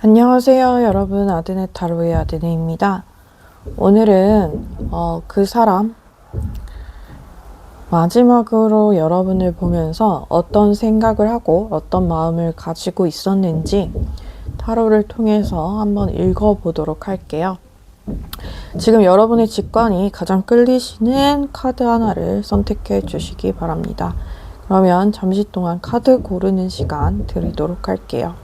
안녕하세요, 여러분. 아드네 타로의 아드네입니다. 오늘은 그 사람 마지막으로 여러분을 보면서 어떤 생각을 하고 어떤 마음을 가지고 있었는지 타로를 통해서 한번 읽어보도록 할게요. 지금 여러분의 직관이 가장 끌리시는 카드 하나를 선택해 주시기 바랍니다. 그러면 잠시 동안 카드 고르는 시간 드리도록 할게요.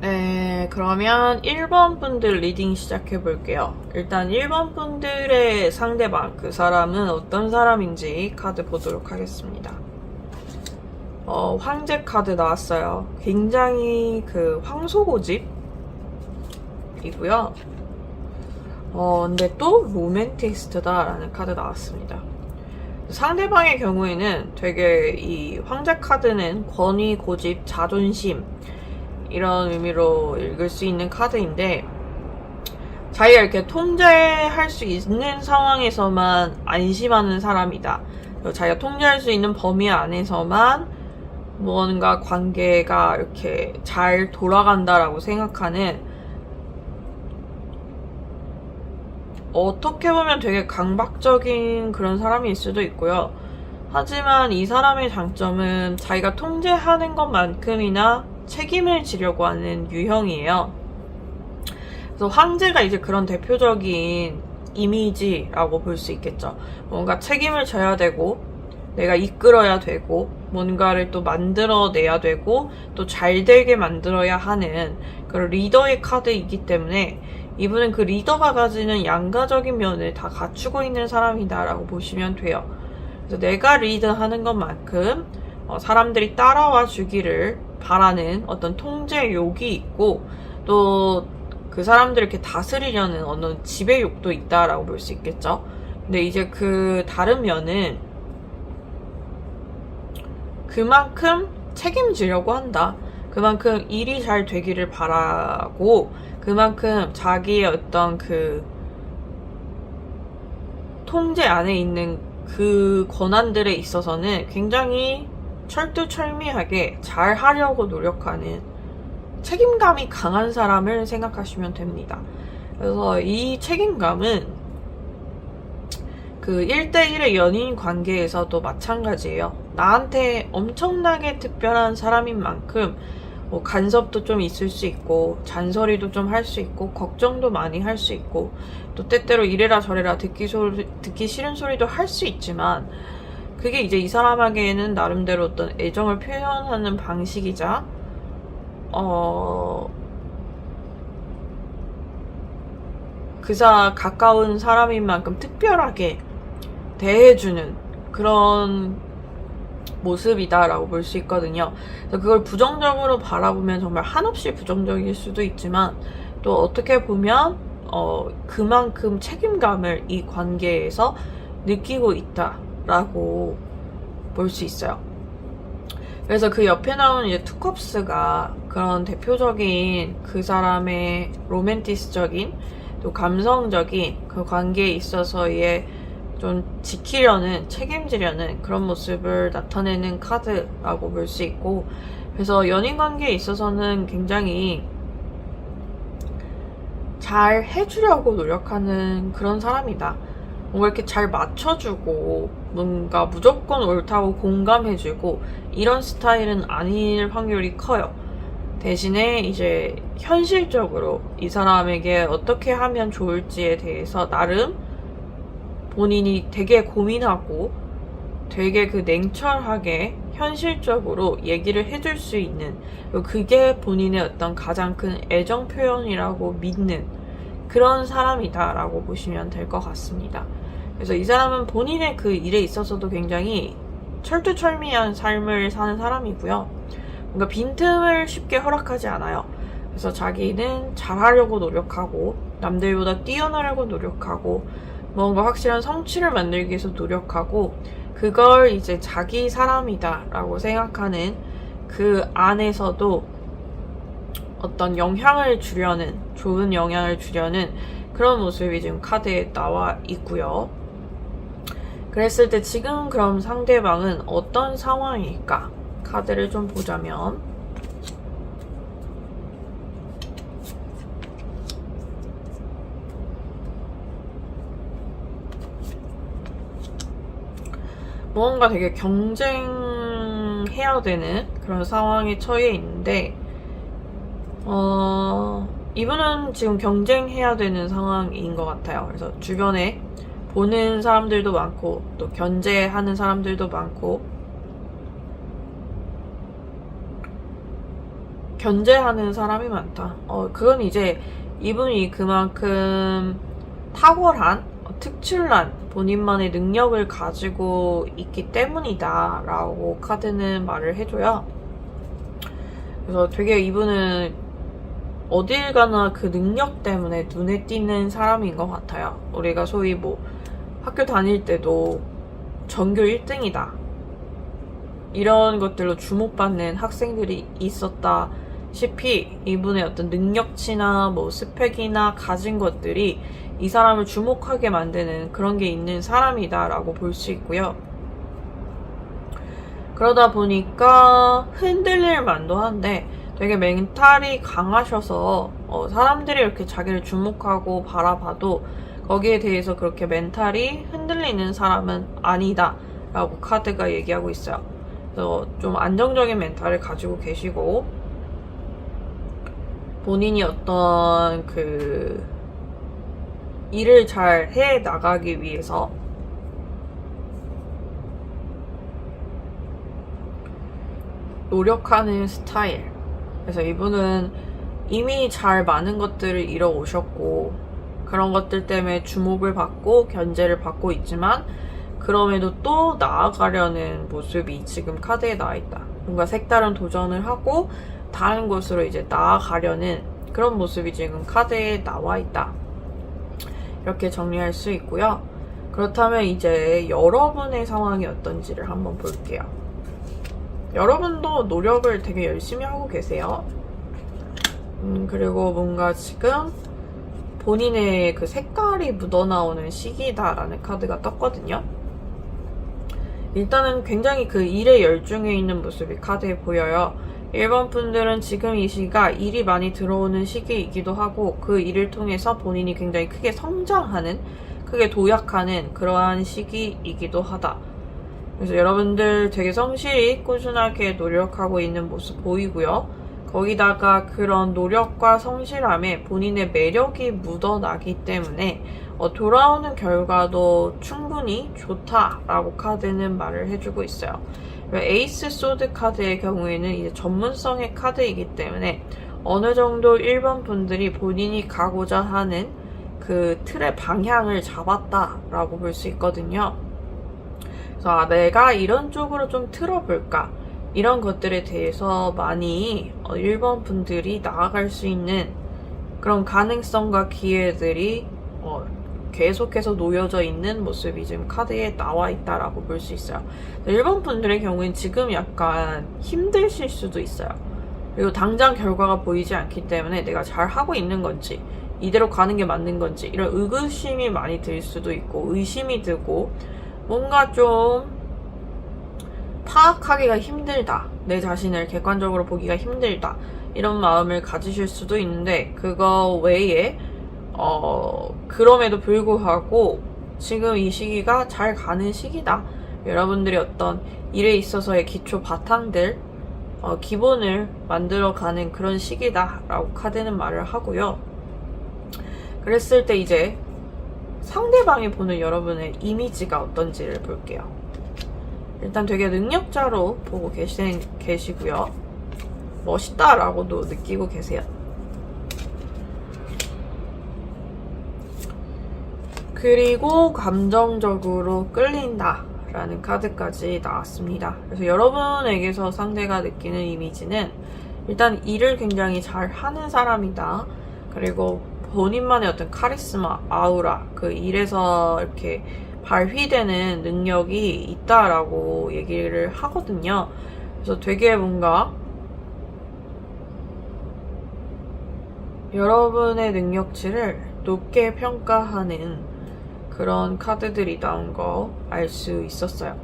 네, 그러면 1번 분들 리딩 시작해 볼게요. 일단 1번 분들의 상대방, 그 사람은 어떤 사람인지 카드 보도록 하겠습니다. 황제 카드 나왔어요. 굉장히 그 황소고집이고요. 근데 또 로맨티스트다라는 카드 나왔습니다. 상대방의 경우에는 되게 이 황제 카드는 권위, 고집, 자존심 이런 의미로 읽을 수 있는 카드인데, 자기가 이렇게 통제할 수 있는 상황에서만 안심하는 사람이다. 자기가 통제할 수 있는 범위 안에서만 뭔가 관계가 이렇게 잘 돌아간다라고 생각하는, 어떻게 보면 되게 강박적인 그런 사람일 수도 있고요. 하지만 이 사람의 장점은 자기가 통제하는 것만큼이나 책임을 지려고 하는 유형이에요. 그래서 황제가 이제 그런 대표적인 이미지라고 볼 수 있겠죠. 뭔가 책임을 져야 되고, 내가 이끌어야 되고, 뭔가를 또 만들어내야 되고, 또 잘 되게 만들어야 하는 그런 리더의 카드이기 때문에, 이분은 그 리더가 가지는 양가적인 면을 다 갖추고 있는 사람이다라고 보시면 돼요. 그래서 내가 리드하는 것만큼 사람들이 따라와 주기를 바라는 어떤 통제욕이 있고, 또 그 사람들을 이렇게 다스리려는 어느 지배욕도 있다라고 볼 수 있겠죠. 근데 이제 그 다른 면은 그만큼 책임지려고 한다. 그만큼 일이 잘 되기를 바라고, 그만큼 자기의 어떤 그 통제 안에 있는 그 권한들에 있어서는 굉장히 철두철미하게 잘 하려고 노력하는 책임감이 강한 사람을 생각하시면 됩니다. 그래서 이 책임감은 그 1대1의 연인 관계에서도 마찬가지예요. 나한테 엄청나게 특별한 사람인 만큼 뭐 간섭도 좀 있을 수 있고, 잔소리도 좀 할 수 있고, 걱정도 많이 할 수 있고, 또 때때로 이래라 저래라 듣기 싫은 소리도 할 수 있지만, 그게 이제 이 사람에게는 나름대로 어떤 애정을 표현하는 방식이자 가까운 사람인 만큼 특별하게 대해주는 그런 모습이다라고 볼 수 있거든요. 그래서 그걸 부정적으로 바라보면 정말 한없이 부정적일 수도 있지만, 또 어떻게 보면 그만큼 책임감을 이 관계에서 느끼고 있다라고 볼 수 있어요. 그래서 그 옆에 나오는 이제 투컵스가 그런 대표적인 그 사람의 로맨티스적인, 또 감성적인 그 관계에 있어서의 좀 지키려는, 책임지려는 그런 모습을 나타내는 카드라고 볼 수 있고, 그래서 연인 관계에 있어서는 굉장히 잘 해주려고 노력하는 그런 사람이다. 뭔가 이렇게 잘 맞춰주고 뭔가 무조건 옳다고 공감해주고 이런 스타일은 아닐 확률이 커요. 대신에 이제 현실적으로 이 사람에게 어떻게 하면 좋을지에 대해서 나름 본인이 되게 고민하고 되게 그 냉철하게 현실적으로 얘기를 해줄 수 있는, 그게 본인의 어떤 가장 큰 애정 표현이라고 믿는 그런 사람이다라고 보시면 될 것 같습니다. 그래서 이 사람은 본인의 그 일에 있어서도 굉장히 철두철미한 삶을 사는 사람이고요. 뭔가 빈틈을 쉽게 허락하지 않아요. 그래서 자기는 잘하려고 노력하고 남들보다 뛰어나려고 노력하고 뭔가 확실한 성취를 만들기 위해서 노력하고 그걸 이제 자기 사람이다 라고 생각하는 그 안에서도 어떤 영향을 주려는, 좋은 영향을 주려는 그런 모습이 지금 카드에 나와 있고요. 그랬을 때 지금 그럼 상대방은 어떤 상황일까? 카드를 좀 보자면 뭔가 되게 경쟁해야 되는 그런 상황에 처해 있는데 이분은 지금 경쟁해야 되는 상황인 것 같아요. 그래서 주변에 보는 사람들도 많고 또 견제하는 사람들도 많고 견제하는 사람이 많다. 그건 이제 이분이 그만큼 탁월한 특출난 본인만의 능력을 가지고 있기 때문이다 라고 카드는 말을 해줘요. 그래서 되게 이분은 어딜 가나 그 능력 때문에 눈에 띄는 사람인 것 같아요. 우리가 소위 뭐 학교 다닐 때도 전교 1등이다 이런 것들로 주목받는 학생들이 있었다시피 이분의 어떤 능력치나 뭐 스펙이나 가진 것들이 이 사람을 주목하게 만드는 그런 게 있는 사람이다 라고 볼 수 있고요. 그러다 보니까 흔들릴 만도 한데 되게 멘탈이 강하셔서 사람들이 이렇게 자기를 주목하고 바라봐도 거기에 대해서 그렇게 멘탈이 흔들리는 사람은 아니다 라고 카드가 얘기하고 있어요. 그래서 좀 안정적인 멘탈을 가지고 계시고 본인이 어떤 그 일을 잘 해 나가기 위해서 노력하는 스타일. 그래서 이분은 이미 잘 많은 것들을 이뤄오셨고 그런 것들 때문에 주목을 받고 견제를 받고 있지만 그럼에도 또 나아가려는 모습이 지금 카드에 나와 있다. 뭔가 색다른 도전을 하고 다른 곳으로 이제 나아가려는 그런 모습이 지금 카드에 나와 있다. 이렇게 정리할 수 있고요. 그렇다면 이제 여러분의 상황이 어떤지를 한번 볼게요. 여러분도 노력을 되게 열심히 하고 계세요. 그리고 뭔가 지금 본인의 그 색깔이 묻어나오는 시기다라는 카드가 떴거든요. 일단은 굉장히 그 일에 열중해 있는 모습이 카드에 보여요. 1번 분들은 지금 이 시기가 일이 많이 들어오는 시기이기도 하고 그 일을 통해서 본인이 굉장히 크게 성장하는, 크게 도약하는 그러한 시기이기도 하다. 그래서 여러분들 되게 성실히 꾸준하게 노력하고 있는 모습 보이고요. 거기다가 그런 노력과 성실함에 본인의 매력이 묻어나기 때문에 돌아오는 결과도 충분히 좋다라고 카드는 말을 해주고 있어요. 에이스 소드 카드의 경우에는 이제 전문성의 카드이기 때문에 어느 정도 1번 분들이 본인이 가고자 하는 그 틀의 방향을 잡았다라고 볼 수 있거든요. 그래서 내가 이런 쪽으로 좀 틀어볼까? 이런 것들에 대해서 많이 1번 분들이 나아갈 수 있는 그런 가능성과 기회들이 계속해서 놓여져 있는 모습이 지금 카드에 나와 있다라고 볼 수 있어요. 1번 분들의 경우엔 지금 약간 힘드실 수도 있어요. 그리고 당장 결과가 보이지 않기 때문에 내가 잘 하고 있는 건지 이대로 가는 게 맞는 건지 이런 의구심이 많이 들 수도 있고 의심이 들고 뭔가 좀 파악하기가 힘들다, 내 자신을 객관적으로 보기가 힘들다 이런 마음을 가지실 수도 있는데 그거 외에 그럼에도 불구하고 지금 이 시기가 잘 가는 시기다. 여러분들이 어떤 일에 있어서의 기초 바탕들, 기본을 만들어가는 그런 시기다 라고 카드는 말을 하고요. 그랬을 때 이제 상대방이 보는 여러분의 이미지가 어떤지를 볼게요. 일단 되게 능력자로 보고 계시고요. 멋있다라고도 느끼고 계세요. 그리고 감정적으로 끌린다 라는 카드까지 나왔습니다. 그래서 여러분에게서 상대가 느끼는 이미지는 일단 일을 굉장히 잘 하는 사람이다. 그리고 본인만의 어떤 카리스마, 아우라, 그 일에서 이렇게 발휘되는 능력이 있다라고 얘기를 하거든요. 그래서 되게 뭔가 여러분의 능력치를 높게 평가하는 그런 카드들이 나온 거 알 수 있었어요.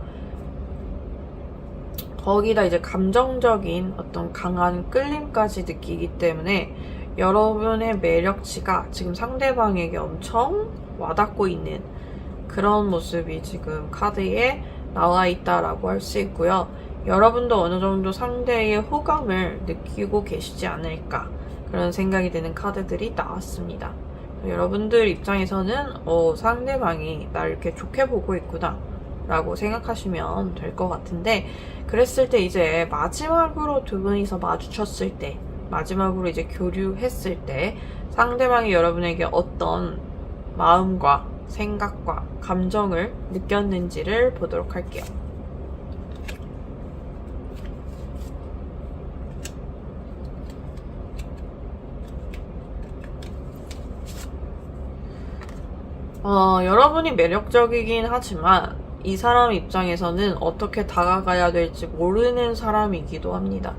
거기다 이제 감정적인 어떤 강한 끌림까지 느끼기 때문에 여러분의 매력치가 지금 상대방에게 엄청 와닿고 있는 그런 모습이 지금 카드에 나와 있다라고 할 수 있고요. 여러분도 어느 정도 상대의 호감을 느끼고 계시지 않을까 그런 생각이 드는 카드들이 나왔습니다. 여러분들 입장에서는 상대방이 나를 이렇게 좋게 보고 있구나 라고 생각하시면 될 것 같은데, 그랬을 때 이제 마지막으로 두 분이서 마주쳤을 때, 마지막으로 이제 교류했을 때 상대방이 여러분에게 어떤 마음과 생각과 감정을 느꼈는지를 보도록 할게요. 여러분이 매력적이긴 하지만 이 사람 입장에서는 어떻게 다가가야 될지 모르는 사람이기도 합니다.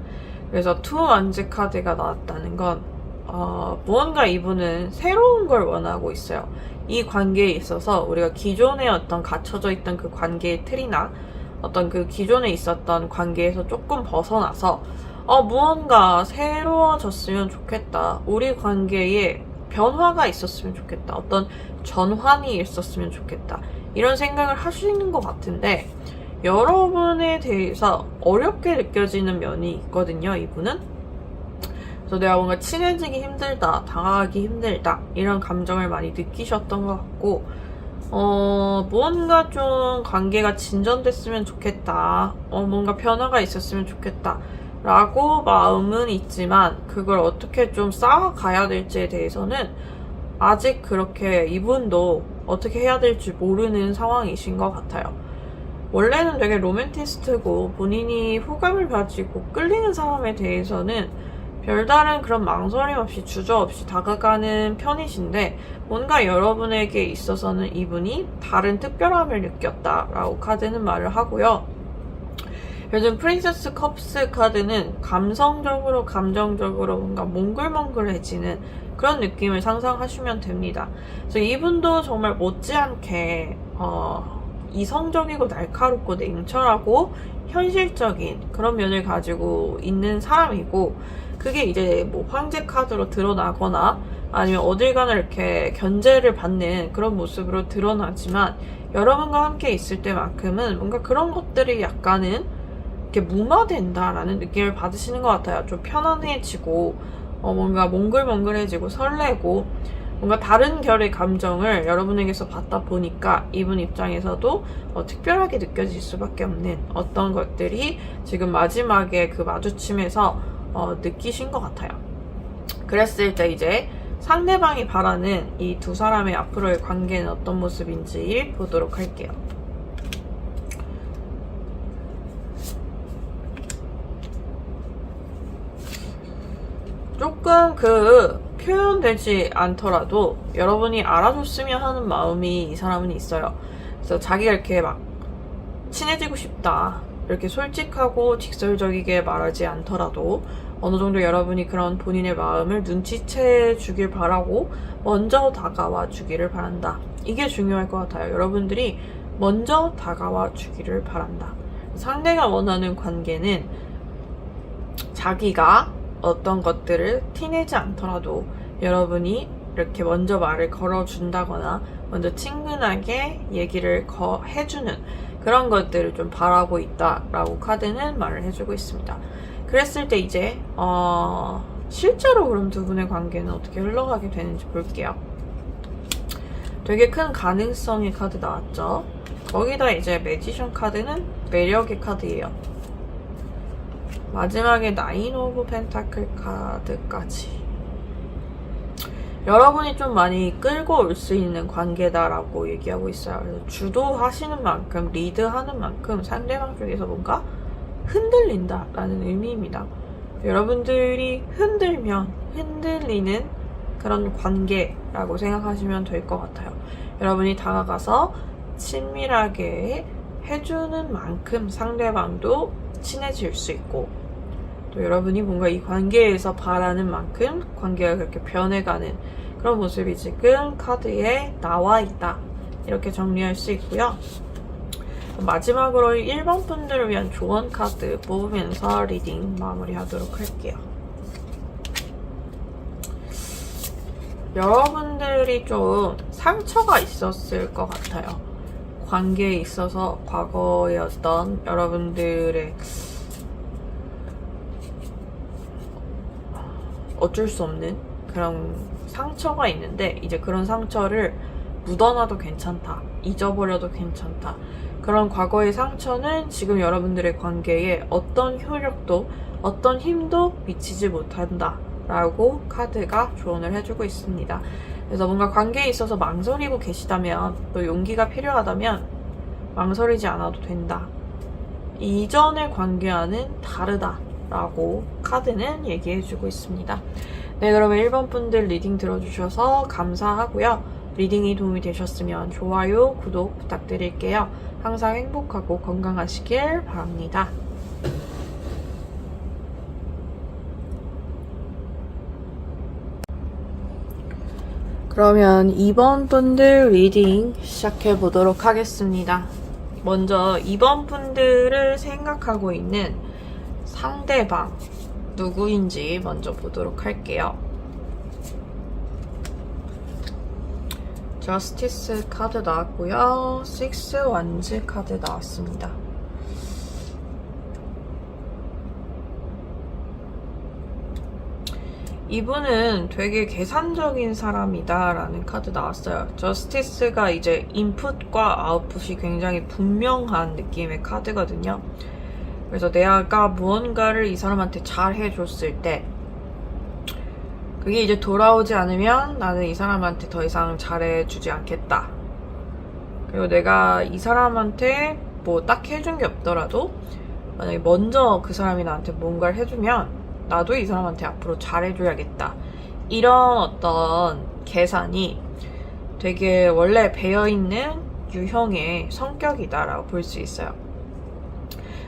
그래서 투 완즈 카드가 나왔다는 건 무언가 이분은 새로운 걸 원하고 있어요. 이 관계에 있어서 우리가 기존에 어떤 갇혀져 있던 그 관계의 틀이나 어떤 그 기존에 있었던 관계에서 조금 벗어나서 무언가 새로워졌으면 좋겠다. 우리 관계에 변화가 있었으면 좋겠다. 어떤 전환이 있었으면 좋겠다. 이런 생각을 하시는 것 같은데 여러분에 대해서 어렵게 느껴지는 면이 있거든요, 이분은. 그래서 내가 뭔가 친해지기 힘들다, 다가가기 힘들다 이런 감정을 많이 느끼셨던 것 같고 무언가 좀 관계가 진전됐으면 좋겠다, 뭔가 변화가 있었으면 좋겠다 라고 마음은 있지만 그걸 어떻게 좀 쌓아가야 될지에 대해서는 아직 그렇게 이분도 어떻게 해야 될지 모르는 상황이신 것 같아요. 원래는 되게 로맨티스트고 본인이 호감을 가지고 끌리는 사람에 대해서는 별다른 그런 망설임 없이 주저없이 다가가는 편이신데 뭔가 여러분에게 있어서는 이분이 다른 특별함을 느꼈다라고 카드는 말을 하고요. 요즘 프린세스 컵스 카드는 감성적으로 감정적으로 뭔가 몽글몽글해지는 그런 느낌을 상상하시면 됩니다. 그래서 이분도 정말 못지않게 이성적이고 날카롭고 냉철하고 현실적인 그런 면을 가지고 있는 사람이고, 그게 이제 뭐 황제 카드로 드러나거나 아니면 어딜 가나 이렇게 견제를 받는 그런 모습으로 드러나지만 여러분과 함께 있을 때만큼은 뭔가 그런 것들이 약간은 이렇게 무마된다라는 느낌을 받으시는 것 같아요. 좀 편안해지고 뭔가 몽글몽글해지고 설레고 뭔가 다른 결의 감정을 여러분에게서 받다 보니까 이분 입장에서도 특별하게 느껴질 수밖에 없는 어떤 것들이 지금 마지막에 그 마주침에서 느끼신 것 같아요. 그랬을 때 이제 상대방이 바라는 이 두 사람의 앞으로의 관계는 어떤 모습인지 보도록 할게요. 조금 표현되지 않더라도 여러분이 알아줬으면 하는 마음이 이 사람은 있어요. 그래서 자기가 이렇게 막 친해지고 싶다 이렇게 솔직하고 직설적이게 말하지 않더라도 어느 정도 여러분이 그런 본인의 마음을 눈치채 주길 바라고 먼저 다가와 주기를 바란다. 이게 중요할 것 같아요. 여러분들이 먼저 다가와 주기를 바란다. 상대가 원하는 관계는 자기가 어떤 것들을 티내지 않더라도 여러분이 이렇게 먼저 말을 걸어준다거나 먼저 친근하게 얘기를 해주는 그런 것들을 좀 바라고 있다라고 카드는 말을 해주고 있습니다. 그랬을 때 이제 실제로 그럼 두 분의 관계는 어떻게 흘러가게 되는지 볼게요. 되게 큰 가능성의 카드 나왔죠. 거기다 이제 매지션 카드는 매력의 카드예요. 마지막에 나인 오브 펜타클 카드까지. 여러분이 좀 많이 끌고 올 수 있는 관계다라고 얘기하고 있어요. 그래서 주도하시는 만큼, 리드하는 만큼 상대방 쪽에서 뭔가 흔들린다라는 의미입니다. 여러분들이 흔들면 흔들리는 그런 관계라고 생각하시면 될 것 같아요. 여러분이 다가가서 친밀하게 해주는 만큼 상대방도 친해질 수 있고, 또 여러분이 뭔가 이 관계에서 바라는 만큼 관계가 그렇게 변해가는 그런 모습이 지금 카드에 나와 있다. 이렇게 정리할 수 있고요. 마지막으로 1번 분들을 위한 조언 카드 뽑으면서 리딩 마무리하도록 할게요. 여러분들이 좀 상처가 있었을 것 같아요. 관계에 있어서 과거의 어떤 여러분들의 어쩔 수 없는 그런 상처가 있는데, 이제 그런 상처를 묻어놔도 괜찮다, 잊어버려도 괜찮다. 그런 과거의 상처는 지금 여러분들의 관계에 어떤 효력도 어떤 힘도 미치지 못한다 라고 카드가 조언을 해주고 있습니다. 그래서 뭔가 관계에 있어서 망설이고 계시다면, 또 용기가 필요하다면 망설이지 않아도 된다. 이전의 관계와는 다르다 라고 카드는 얘기해주고 있습니다. 네, 그러면 1번 분들 리딩 들어주셔서 감사하고요. 리딩이 도움이 되셨으면 좋아요, 구독 부탁드릴게요. 항상 행복하고 건강하시길 바랍니다. 그러면 2번 분들 리딩 시작해 보도록 하겠습니다. 먼저 2번 분들을 생각하고 있는 상대방 누구인지 먼저 보도록 할게요. 저스티스 카드 나왔고요. 6 완즈 카드 나왔습니다. 이분은 되게 계산적인 사람이다 라는 카드 나왔어요. 저스티스가 이제 인풋과 아웃풋이 굉장히 분명한 느낌의 카드거든요. 그래서 내가 무언가를 이 사람한테 잘 해줬을 때 그게 이제 돌아오지 않으면 나는 이 사람한테 더 이상 잘해주지 않겠다. 그리고 내가 이 사람한테 뭐 딱 해준 게 없더라도 만약에 먼저 그 사람이 나한테 뭔가를 해주면 나도 이 사람한테 앞으로 잘해줘야겠다. 이런 어떤 계산이 되게 원래 배어있는 유형의 성격이다라고 볼 수 있어요.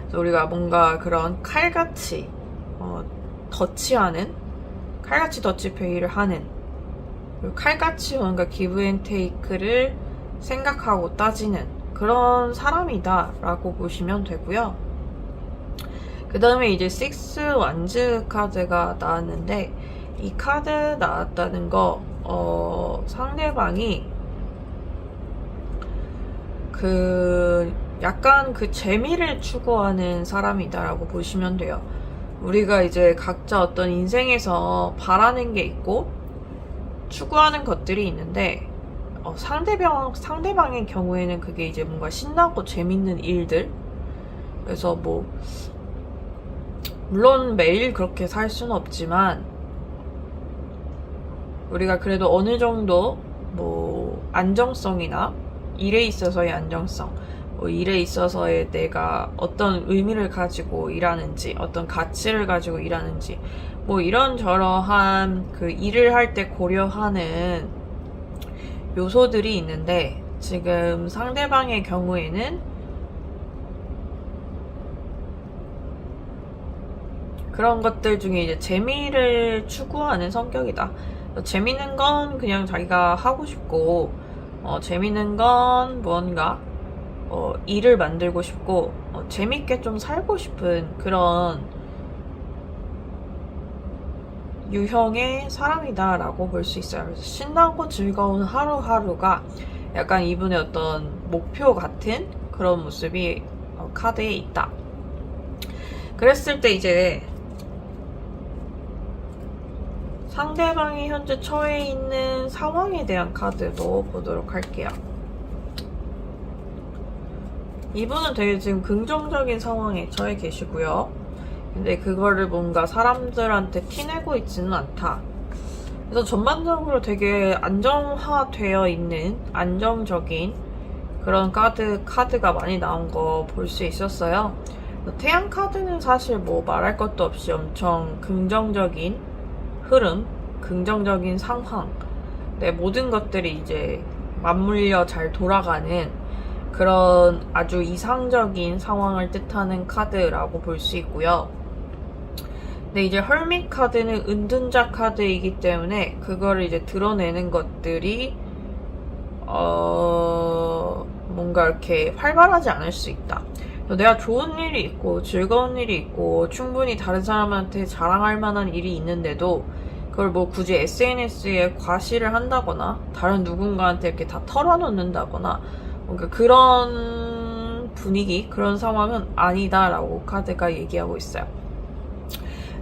그래서 우리가 뭔가 그런 칼같이 더치하는, 칼같이 더치페이를 하는, 그리고 칼같이 뭔가 기브 앤 테이크를 생각하고 따지는 그런 사람이다 라고 보시면 되고요. 그 다음에 이제 6 완즈 카드가 나왔는데, 이 카드 나왔다는 거 상대방이 약간 그 재미를 추구하는 사람이다 라고 보시면 돼요. 우리가 이제 각자 어떤 인생에서 바라는 게 있고 추구하는 것들이 있는데, 상대방의 경우에는 그게 이제 뭔가 신나고 재밌는 일들. 그래서 뭐 물론 매일 그렇게 살 수는 없지만 우리가 그래도 어느 정도 뭐 안정성이나 일에 있어서의 안정성, 뭐 일에 있어서의 내가 어떤 의미를 가지고 일하는지, 어떤 가치를 가지고 일하는지, 뭐 이런저러한 그 일을 할 때 고려하는 요소들이 있는데, 지금 상대방의 경우에는 그런 것들 중에 이제 재미를 추구하는 성격이다. 재밌는 건 그냥 자기가 하고 싶고, 재밌는 건 무언가 일을 만들고 싶고, 재밌게 좀 살고 싶은 그런 유형의 사람이다 라고 볼 수 있어요. 그래서 신나고 즐거운 하루하루가 약간 이분의 어떤 목표 같은 그런 모습이 카드에 있다. 그랬을 때 이제 상대방이 현재 처해 있는 상황에 대한 카드도 보도록 할게요. 이분은 되게 지금 긍정적인 상황에 처해 계시고요. 근데 그거를 뭔가 사람들한테 티내고 있지는 않다. 그래서 전반적으로 되게 안정화되어 있는 안정적인 그런 카드가 많이 나온 거 볼 수 있었어요. 태양 카드는 사실 뭐 말할 것도 없이 엄청 긍정적인 흐름, 긍정적인 상황, 모든 것들이 이제 맞물려 잘 돌아가는 그런 아주 이상적인 상황을 뜻하는 카드라고 볼 수 있고요. 근데 이제 헐밋 카드는 은둔자 카드이기 때문에 그거를 이제 드러내는 것들이 뭔가 이렇게 활발하지 않을 수 있다. 내가 좋은 일이 있고 즐거운 일이 있고 충분히 다른 사람한테 자랑할 만한 일이 있는데도 그걸 뭐 굳이 SNS에 과시를 한다거나 다른 누군가한테 이렇게 다 털어놓는다거나 뭔가 그런 분위기, 그런 상황은 아니다라고 카드가 얘기하고 있어요.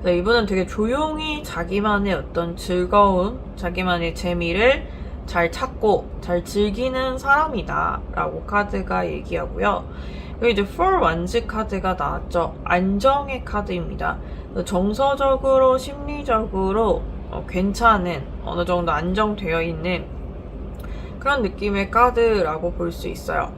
이분은 되게 조용히 자기만의 어떤 즐거움, 자기만의 재미를 잘 찾고 잘 즐기는 사람이다 라고 카드가 얘기하고요. 그리고 이제 For Wands 카드가 나왔죠. 안정의 카드입니다. 정서적으로 심리적으로 괜찮은, 어느 정도 안정되어 있는 그런 느낌의 카드라고 볼 수 있어요.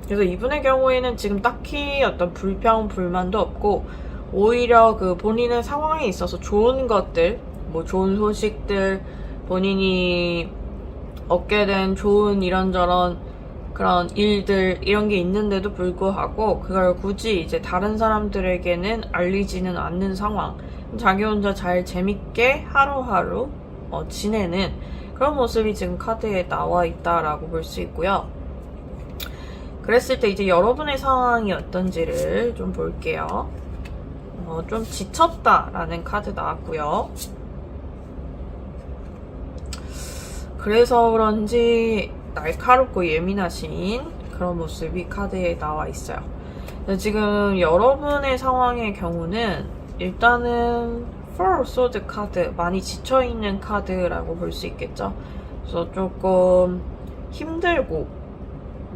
그래서 이분의 경우에는 지금 딱히 어떤 불평, 불만도 없고 오히려 그 본인의 상황에 있어서 좋은 것들, 뭐 좋은 소식들, 본인이 얻게 된 좋은 이런저런 그런 일들, 이런 게 있는데도 불구하고 그걸 굳이 이제 다른 사람들에게는 알리지는 않는 상황, 자기 혼자 잘 재밌게 하루하루 지내는 그런 모습이 지금 카드에 나와 있다라고 볼 수 있고요. 그랬을 때 이제 여러분의 상황이 어떤지를 좀 볼게요. 좀 지쳤다라는 카드 나왔고요. 그래서 그런지 날카롭고 예민하신 그런 모습이 카드에 나와 있어요. 지금 여러분의 상황의 경우는 일단은 Four Swords 카드, 많이 지쳐있는 카드라고 볼 수 있겠죠. 그래서 조금 힘들고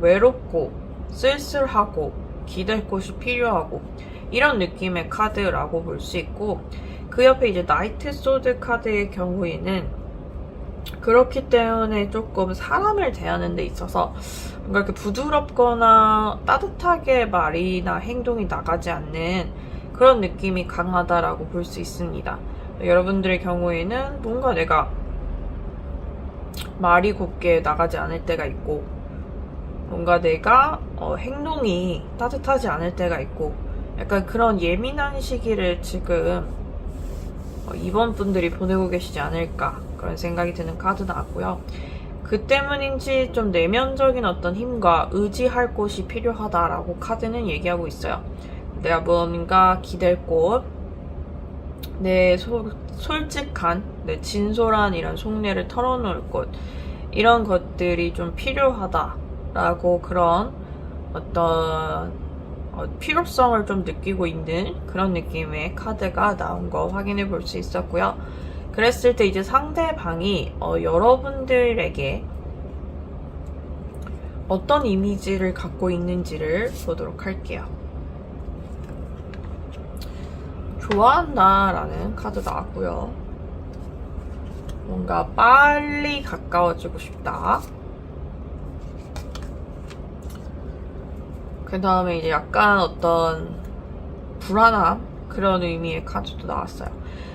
외롭고 쓸쓸하고 기댈 곳이 필요하고 이런 느낌의 카드라고 볼 수 있고, 그 옆에 이제 나이트 소드 카드의 경우에는 그렇기 때문에 조금 사람을 대하는 데 있어서 뭔가 이렇게 부드럽거나 따뜻하게 말이나 행동이 나가지 않는 그런 느낌이 강하다라고 볼 수 있습니다. 여러분들의 경우에는 뭔가 내가 말이 곱게 나가지 않을 때가 있고, 뭔가 내가 행동이 따뜻하지 않을 때가 있고, 약간 그런 예민한 시기를 지금 이번 분들이 보내고 계시지 않을까 그런 생각이 드는 카드 나왔고요. 그 때문인지 좀 내면적인 어떤 힘과 의지할 곳이 필요하다라고 카드는 얘기하고 있어요. 내가 뭔가 기댈 곳, 내 솔직한, 내 진솔한 이런 속내를 털어놓을 곳, 이런 것들이 좀 필요하다라고 그런 어떤 필요성을 좀 느끼고 있는 그런 느낌의 카드가 나온 거 확인해 볼 수 있었고요. 그랬을 때 이제 상대방이 여러분들에게 어떤 이미지를 갖고 있는지를 보도록 할게요. 좋아한다 라는 카드 나왔고요. 뭔가 빨리 가까워지고 싶다. 그 다음에 이제 약간 어떤 불안함, 그런 의미의 카드도 나왔어요.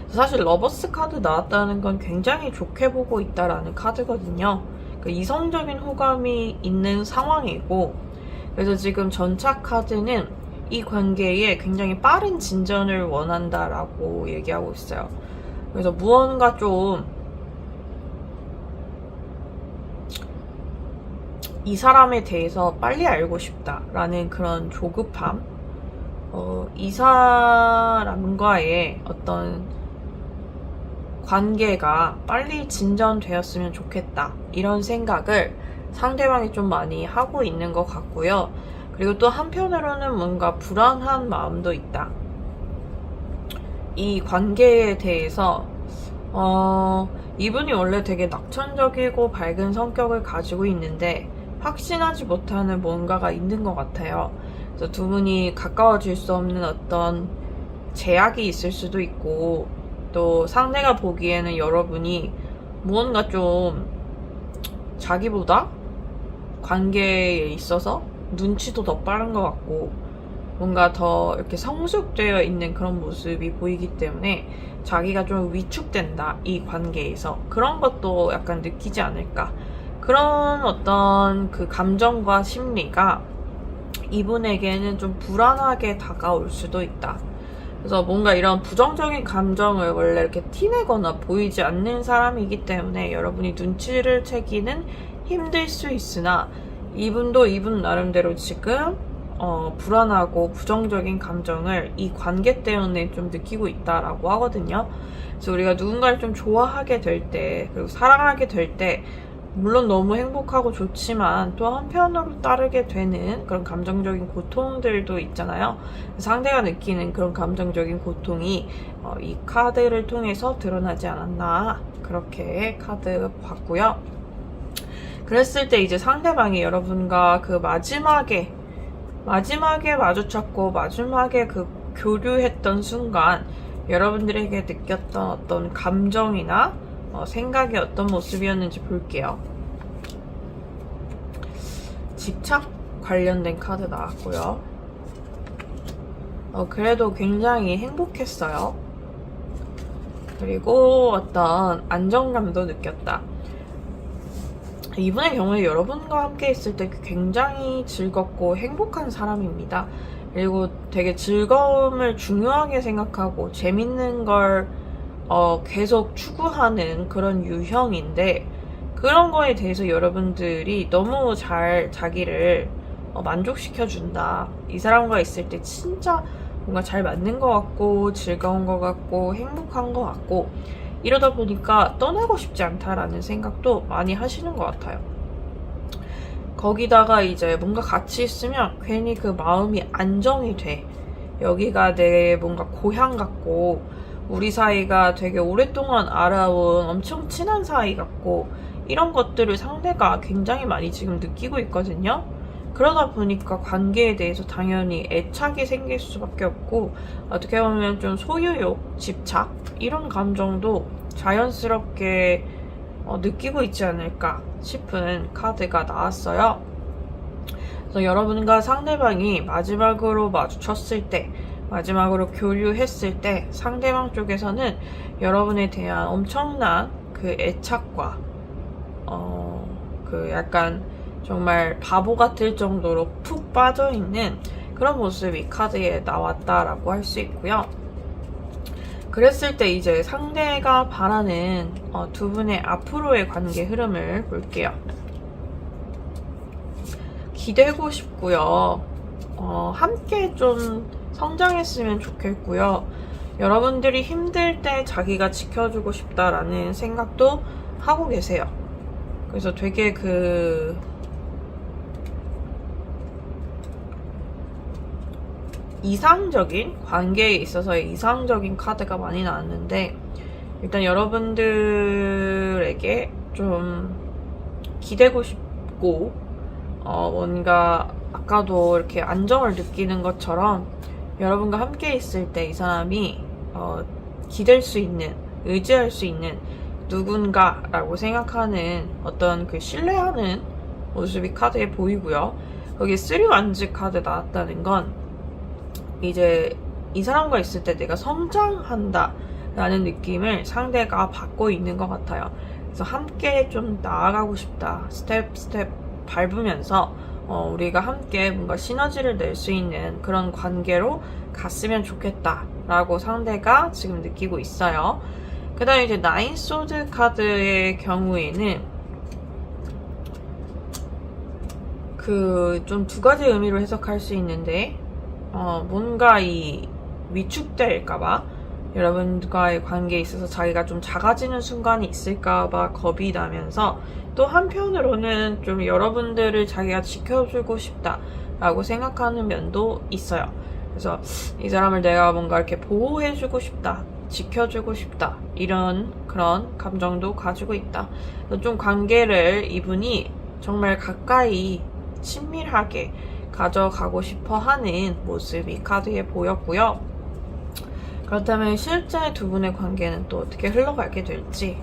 사실 러버스 카드 나왔다는 건 굉장히 좋게 보고 있다라는 카드거든요. 그 이성적인 호감이 있는 상황이고, 그래서 지금 전차 카드는 이 관계에 굉장히 빠른 진전을 원한다라고 얘기하고 있어요. 그래서 무언가 좀 이 사람에 대해서 빨리 알고 싶다라는 그런 조급함, 이 사람과의 어떤 관계가 빨리 진전되었으면 좋겠다, 이런 생각을 상대방이 좀 많이 하고 있는 것 같고요. 그리고 또 한편으로는 뭔가 불안한 마음도 있다. 이 관계에 대해서 이분이 원래 되게 낙천적이고 밝은 성격을 가지고 있는데 확신하지 못하는 뭔가가 있는 것 같아요. 그래서 두 분이 가까워질 수 없는 어떤 제약이 있을 수도 있고, 또 상대가 보기에는 여러분이 무언가 좀 자기보다 관계에 있어서 눈치도 더 빠른 것 같고 뭔가 더 이렇게 성숙되어 있는 그런 모습이 보이기 때문에 자기가 좀 위축된다, 이 관계에서. 그런 것도 약간 느끼지 않을까. 그런 어떤 그 감정과 심리가 이분에게는 좀 불안하게 다가올 수도 있다. 그래서 뭔가 이런 부정적인 감정을 원래 이렇게 티내거나 보이지 않는 사람이기 때문에 여러분이 눈치를 채기는 힘들 수 있으나, 이분도 이분 나름대로 지금 불안하고 부정적인 감정을 이 관계 때문에 좀 느끼고 있다라고 하거든요. 그래서 우리가 누군가를 좀 좋아하게 될 때, 그리고 사랑하게 될 때 물론 너무 행복하고 좋지만 또 한편으로 따르게 되는 그런 감정적인 고통들도 있잖아요. 상대가 느끼는 그런 감정적인 고통이 이 카드를 통해서 드러나지 않았나, 그렇게 카드 봤고요. 그랬을 때 이제 상대방이 여러분과 그 마지막에 마주쳤고 마지막에 그 교류했던 순간 여러분들에게 느꼈던 어떤 감정이나 생각이 어떤 모습이었는지 볼게요. 집착 관련된 카드 나왔고요. 그래도 굉장히 행복했어요. 그리고 어떤 안정감도 느꼈다. 이분의 경우에 여러분과 함께 있을 때 굉장히 즐겁고 행복한 사람입니다. 그리고 되게 즐거움을 중요하게 생각하고 재밌는 걸 계속 추구하는 그런 유형인데, 그런 거에 대해서 여러분들이 너무 잘 자기를 만족시켜준다. 이 사람과 있을 때 진짜 뭔가 잘 맞는 것 같고 즐거운 것 같고 행복한 것 같고, 이러다 보니까 떠나고 싶지 않다라는 생각도 많이 하시는 것 같아요. 거기다가 이제 뭔가 같이 있으면 괜히 그 마음이 안정이 돼. 여기가 내 뭔가 고향 같고 우리 사이가 되게 오랫동안 알아온 엄청 친한 사이 같고, 이런 것들을 상대가 굉장히 많이 지금 느끼고 있거든요. 그러다 보니까 관계에 대해서 당연히 애착이 생길 수밖에 없고, 어떻게 보면 좀 소유욕, 집착, 이런 감정도 자연스럽게 느끼고 있지 않을까 싶은 카드가 나왔어요. 그래서 여러분과 상대방이 마지막으로 마주쳤을 때, 마지막으로 교류했을 때 상대방 쪽에서는 여러분에 대한 엄청난 그 애착과 그 약간 정말 바보 같을 정도로 푹 빠져있는 그런 모습이 카드에 나왔다라고 할 수 있고요. 그랬을 때 이제 상대가 바라는 두 분의 앞으로의 관계 흐름을 볼게요. 기대고 싶고요. 함께 좀 성장했으면 좋겠고요. 여러분들이 힘들 때 자기가 지켜주고 싶다라는 생각도 하고 계세요. 그래서 되게 그 이상적인 관계에 있어서의 이상적인 카드가 많이 나왔는데, 일단 여러분들에게 좀 기대고 싶고 뭔가 아까도 이렇게 안정을 느끼는 것처럼 여러분과 함께 있을 때 이 사람이 기댈 수 있는, 의지할 수 있는 누군가라고 생각하는 어떤 그 신뢰하는 모습이 카드에 보이고요. 거기에 3 완즈 카드 나왔다는 건 이제 이 사람과 있을 때 내가 성장한다 라는 느낌을 상대가 받고 있는 것 같아요. 그래서 함께 좀 나아가고 싶다, 스텝 밟으면서 우리가 함께 뭔가 시너지를 낼 수 있는 그런 관계로 갔으면 좋겠다 라고 상대가 지금 느끼고 있어요. 그 다음에 이제 9 소드 카드의 경우에는 그 좀 두 가지 의미로 해석할 수 있는데, 뭔가 이 위축될까봐 여러분과의 관계에 있어서 자기가 좀 작아지는 순간이 있을까봐 겁이 나면서 또 한편으로는 좀 여러분들을 자기가 지켜주고 싶다라고 생각하는 면도 있어요. 그래서 이 사람을 내가 뭔가 이렇게 보호해주고 싶다, 지켜주고 싶다, 이런 그런 감정도 가지고 있다. 좀 관계를 이분이 정말 가까이 친밀하게 가져가고 싶어 하는 모습이 카드에 보였고요. 그렇다면 실제 두 분의 관계는 또 어떻게 흘러가게 될지.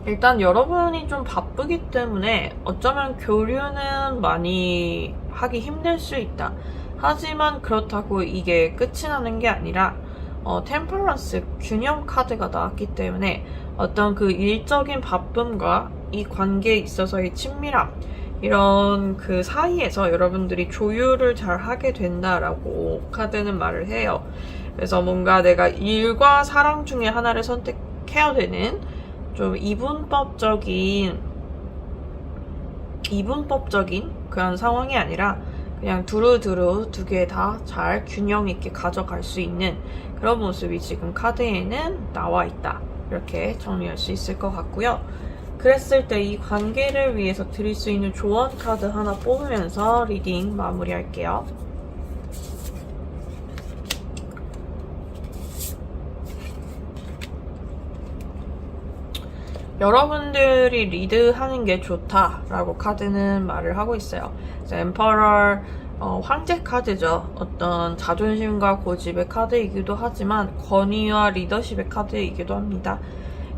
일단 여러분이 좀 바쁘기 때문에 어쩌면 교류는 많이 하기 힘들 수 있다. 하지만 그렇다고 이게 끝이 나는 게 아니라 템퍼런스, 균형 카드가 나왔기 때문에 어떤 그 일적인 바쁨과 이 관계에 있어서의 친밀함, 이런 그 사이에서 여러분들이 조율을 잘 하게 된다라고 카드는 말을 해요. 그래서 뭔가 내가 일과 사랑 중에 하나를 선택해야 되는 좀 이분법적인 그런 상황이 아니라 그냥 두루두루 두 개 다 잘 균형 있게 가져갈 수 있는 그런 모습이 지금 카드에는 나와 있다. 이렇게 정리할 수 있을 것 같고요. 그랬을 때 이 관계를 위해서 드릴 수 있는 조언 카드 하나 뽑으면서 리딩 마무리할게요. 여러분들이 리드하는 게 좋다라고 카드는 말을 하고 있어요. 엠퍼러 황제 카드죠. 어떤 자존심과 고집의 카드이기도 하지만 권위와 리더십의 카드이기도 합니다.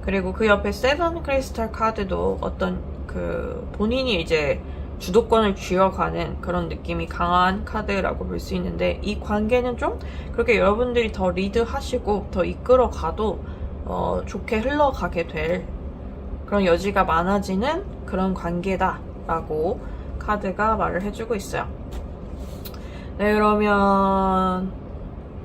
그리고 그 옆에 세븐 크리스탈 카드도 어떤 그 본인이 이제 주도권을 쥐어가는 그런 느낌이 강한 카드라고 볼 수 있는데, 이 관계는 좀 그렇게 여러분들이 더 리드하시고 더 이끌어가도 좋게 흘러가게 될 그런 여지가 많아지는 그런 관계다라고 카드가 말을 해주고 있어요. 네, 그러면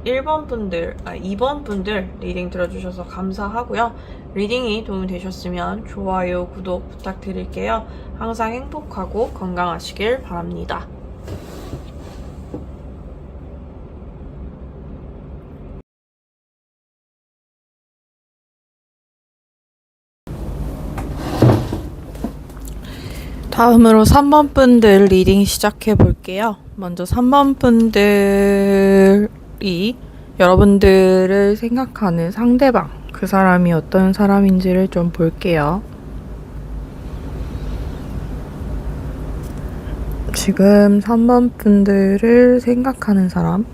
2번 분들 리딩 들어주셔서 감사하고요. 리딩이 도움이 되셨으면 좋아요, 구독 부탁드릴게요. 항상 행복하고 건강하시길 바랍니다. 다음으로 3번 분들 리딩 시작해 볼게요. 먼저 3번 분들이 여러분들을 생각하는 상대방, 그 사람이 어떤 사람인지를 좀 볼게요. 지금 3번 분들을 생각하는 사람,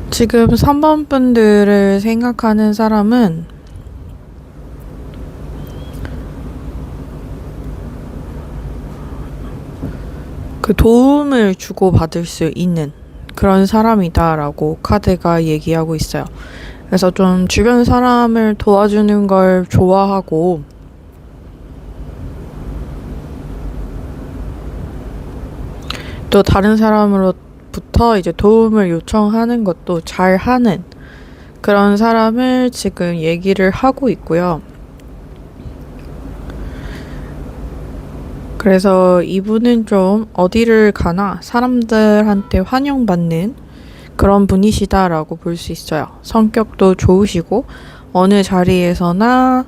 지금 3번 분들을 생각하는 사람은 그 도움을 주고받을 수 있는 그런 사람이다라고 카드가 얘기하고 있어요. 그래서 좀 주변 사람을 도와주는 걸 좋아하고, 또 다른 사람으로부터 이제 도움을 요청하는 것도 잘 하는 그런 사람을 지금 얘기를 하고 있고요. 그래서 이분은 좀 어디를 가나 사람들한테 환영받는 그런 분이시다라고 볼 수 있어요. 성격도 좋으시고 어느 자리에서나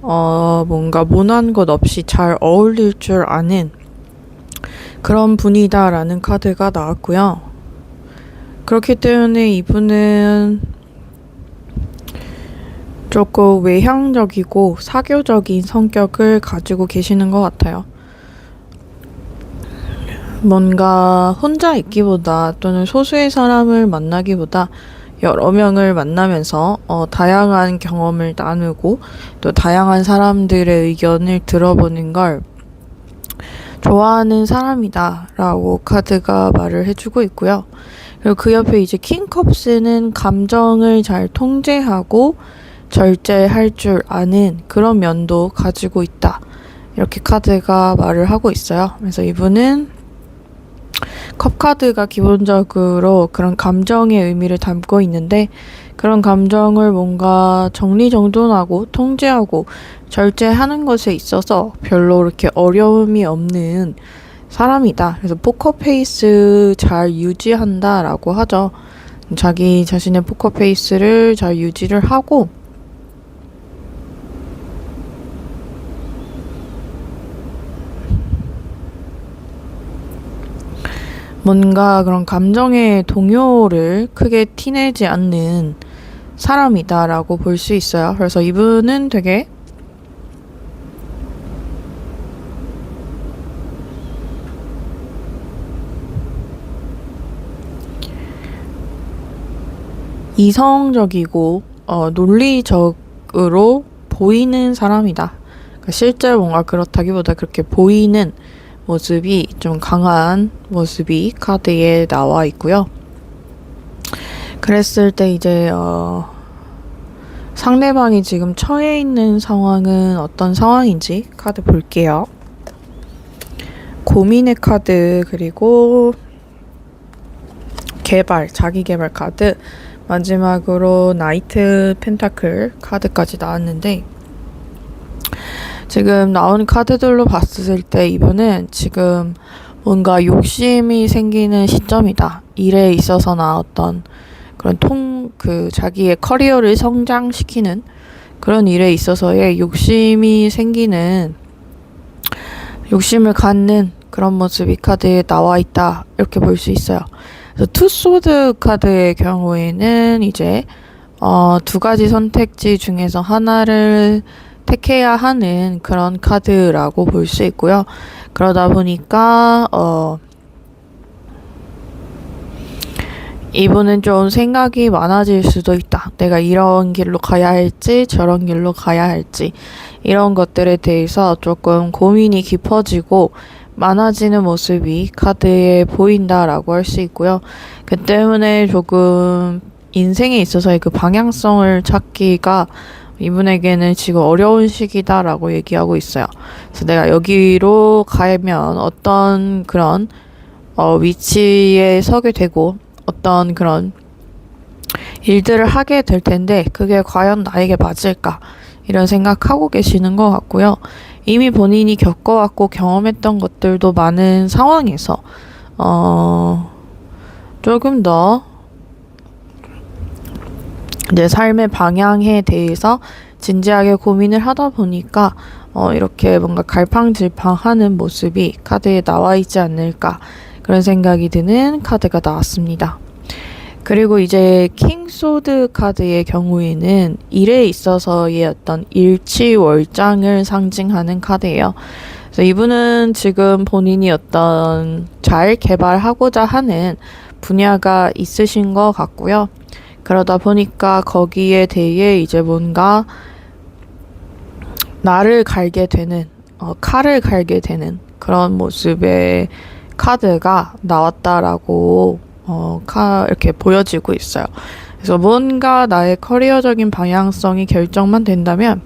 뭔가 모난 것 없이 잘 어울릴 줄 아는 그런 분이다라는 카드가 나왔고요. 그렇기 때문에 이분은 조금 외향적이고 사교적인 성격을 가지고 계시는 것 같아요. 뭔가 혼자 있기보다 또는 소수의 사람을 만나기보다 여러 명을 만나면서 다양한 경험을 나누고 또 다양한 사람들의 의견을 들어보는 걸 좋아하는 사람이다 라고 카드가 말을 해주고 있고요. 그리고 그 옆에 이제 킹컵스는 감정을 잘 통제하고 절제할 줄 아는 그런 면도 가지고 있다, 이렇게 카드가 말을 하고 있어요. 그래서 이분은 컵 카드가 기본적으로 그런 감정의 의미를 담고 있는데 그런 감정을 뭔가 정리정돈하고 통제하고 절제하는 것에 있어서 별로 이렇게 어려움이 없는 사람이다. 그래서 포커페이스 잘 유지한다라고 하죠. 자기 자신의 포커페이스를 잘 유지를 하고 뭔가 그런 감정의 동요를 크게 티내지 않는 사람이다라고 볼 수 있어요. 그래서 이분은 되게 이성적이고 논리적으로 보이는 사람이다. 그러니까 실제 뭔가 그렇다기보다 그렇게 보이는 모습이 좀 강한 모습이 카드에 나와 있고요. 그랬을 때 이제 상대방이 지금 처해 있는 상황은 어떤 상황인지 카드 볼게요. 고민의 카드, 그리고 자기 개발 카드, 마지막으로 나이트 펜타클 카드까지 나왔는데 지금 나온 카드들로 봤을 때 이분은 지금 뭔가 욕심이 생기는 시점이다. 일에 있어서나 어떤 그런 자기의 커리어를 성장시키는 그런 일에 있어서의 욕심을 갖는 그런 모습이 카드에 나와 있다. 이렇게 볼 수 있어요. 그래서 투소드 카드의 경우에는 이제 두 가지 선택지 중에서 하나를 택해야 하는 그런 카드라고 볼 수 있고요. 그러다 보니까 이분은 좀 생각이 많아질 수도 있다. 내가 이런 길로 가야 할지 저런 길로 가야 할지 이런 것들에 대해서 조금 고민이 깊어지고 많아지는 모습이 카드에 보인다라고 할 수 있고요. 그 때문에 조금 인생에 있어서의 그 방향성을 찾기가 이분에게는 지금 어려운 시기다라고 얘기하고 있어요. 그래서 내가 여기로 가면 어떤 그런 위치에 서게 되고 어떤 그런 일들을 하게 될 텐데 그게 과연 나에게 맞을까 이런 생각하고 계시는 것 같고요. 이미 본인이 겪어왔고 경험했던 것들도 많은 상황에서 조금 더 내 삶의 방향에 대해서 진지하게 고민을 하다 보니까 이렇게 뭔가 갈팡질팡하는 모습이 카드에 나와 있지 않을까 그런 생각이 드는 카드가 나왔습니다. 그리고 이제 킹소드 카드의 경우에는 일에 있어서의 어떤 일치월장을 상징하는 카드예요. 그래서 이분은 지금 본인이 어떤 잘 개발하고자 하는 분야가 있으신 것 같고요. 그러다 보니까 거기에 대해 이제 뭔가 나를 갈게 되는, 칼을 갈게 되는 그런 모습의 카드가 나왔다라고 이렇게 보여지고 있어요. 그래서 뭔가 나의 커리어적인 방향성이 결정만 된다면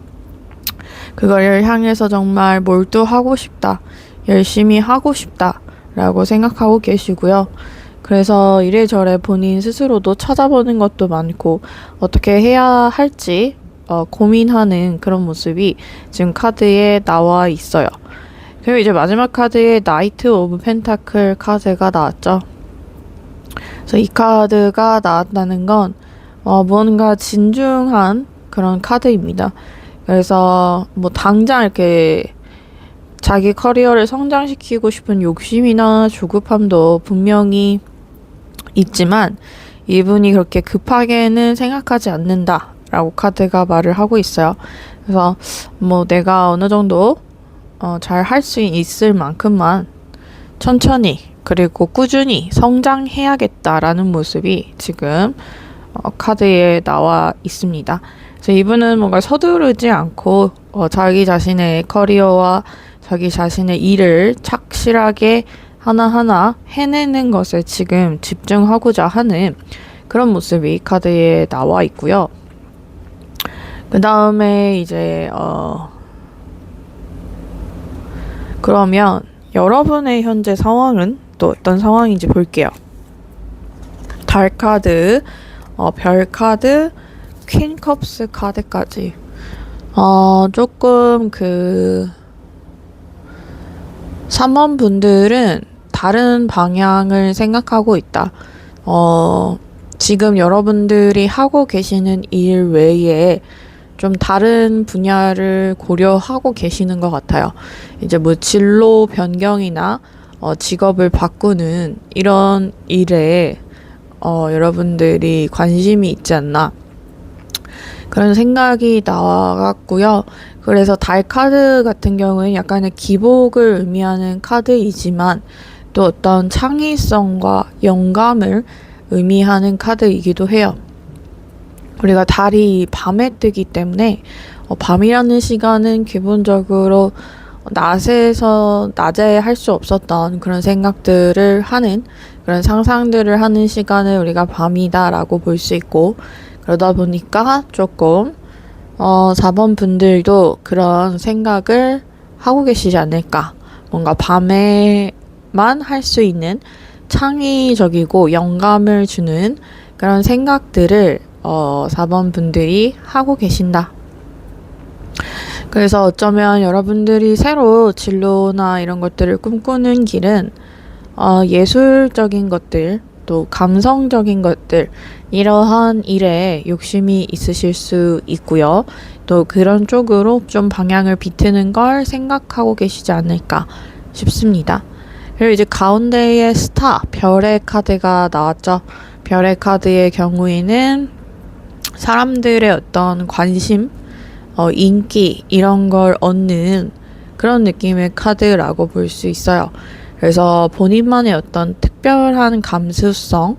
그걸 향해서 정말 몰두하고 싶다, 열심히 하고 싶다라고 생각하고 계시고요. 그래서 이래저래 본인 스스로도 찾아보는 것도 많고 어떻게 해야 할지 고민하는 그런 모습이 지금 카드에 나와 있어요. 그리고 이제 마지막 카드에 나이트 오브 펜타클 카드가 나왔죠. 그래서 이 카드가 나왔다는 건 뭔가 진중한 그런 카드입니다. 그래서 뭐 당장 이렇게 자기 커리어를 성장시키고 싶은 욕심이나 조급함도 분명히 있지만 이분이 그렇게 급하게는 생각하지 않는다라고 카드가 말을 하고 있어요. 그래서 뭐 내가 어느 정도 잘 할 수 있을 만큼만 천천히 그리고 꾸준히 성장해야겠다라는 모습이 지금 카드에 나와 있습니다. 그래서 이분은 뭔가 서두르지 않고 자기 자신의 커리어와 자기 자신의 일을 착실하게 하나하나 해내는 것에 지금 집중하고자 하는 그런 모습이 카드에 나와 있고요. 그 다음에 이제 그러면 여러분의 현재 상황은 또 어떤 상황인지 볼게요. 달 카드, 별 카드, 퀸 컵스 카드까지. 조금 3번 분들은 다른 방향을 생각하고 있다. 지금 여러분들이 하고 계시는 일 외에 좀 다른 분야를 고려하고 계시는 것 같아요. 이제 뭐 진로 변경이나 직업을 바꾸는 이런 일에 여러분들이 관심이 있지 않나 그런 생각이 나왔고요. 그래서 달 카드 같은 경우는 약간의 기복을 의미하는 카드이지만 또 어떤 창의성과 영감을 의미하는 카드이기도 해요. 우리가 달이 밤에 뜨기 때문에 밤이라는 시간은 기본적으로 낮에 할 수 없었던 그런 생각들을 하는 그런 상상들을 하는 시간을 우리가 밤이다라고 볼 수 있고, 그러다 보니까 조금 4번 분들도 그런 생각을 하고 계시지 않을까. 뭔가 밤에만 할 수 있는 창의적이고 영감을 주는 그런 생각들을 4번 분들이 하고 계신다. 그래서 어쩌면 여러분들이 새로 진로나 이런 것들을 꿈꾸는 길은 예술적인 것들, 또 감성적인 것들, 이러한 일에 욕심이 있으실 수 있고요. 또 그런 쪽으로 좀 방향을 비트는 걸 생각하고 계시지 않을까 싶습니다. 그리고 이제 가운데에 스타, 별의 카드가 나왔죠. 별의 카드의 경우에는 사람들의 어떤 관심, 인기 이런 걸 얻는 그런 느낌의 카드라고 볼 수 있어요. 그래서 본인만의 어떤 특별한 감수성,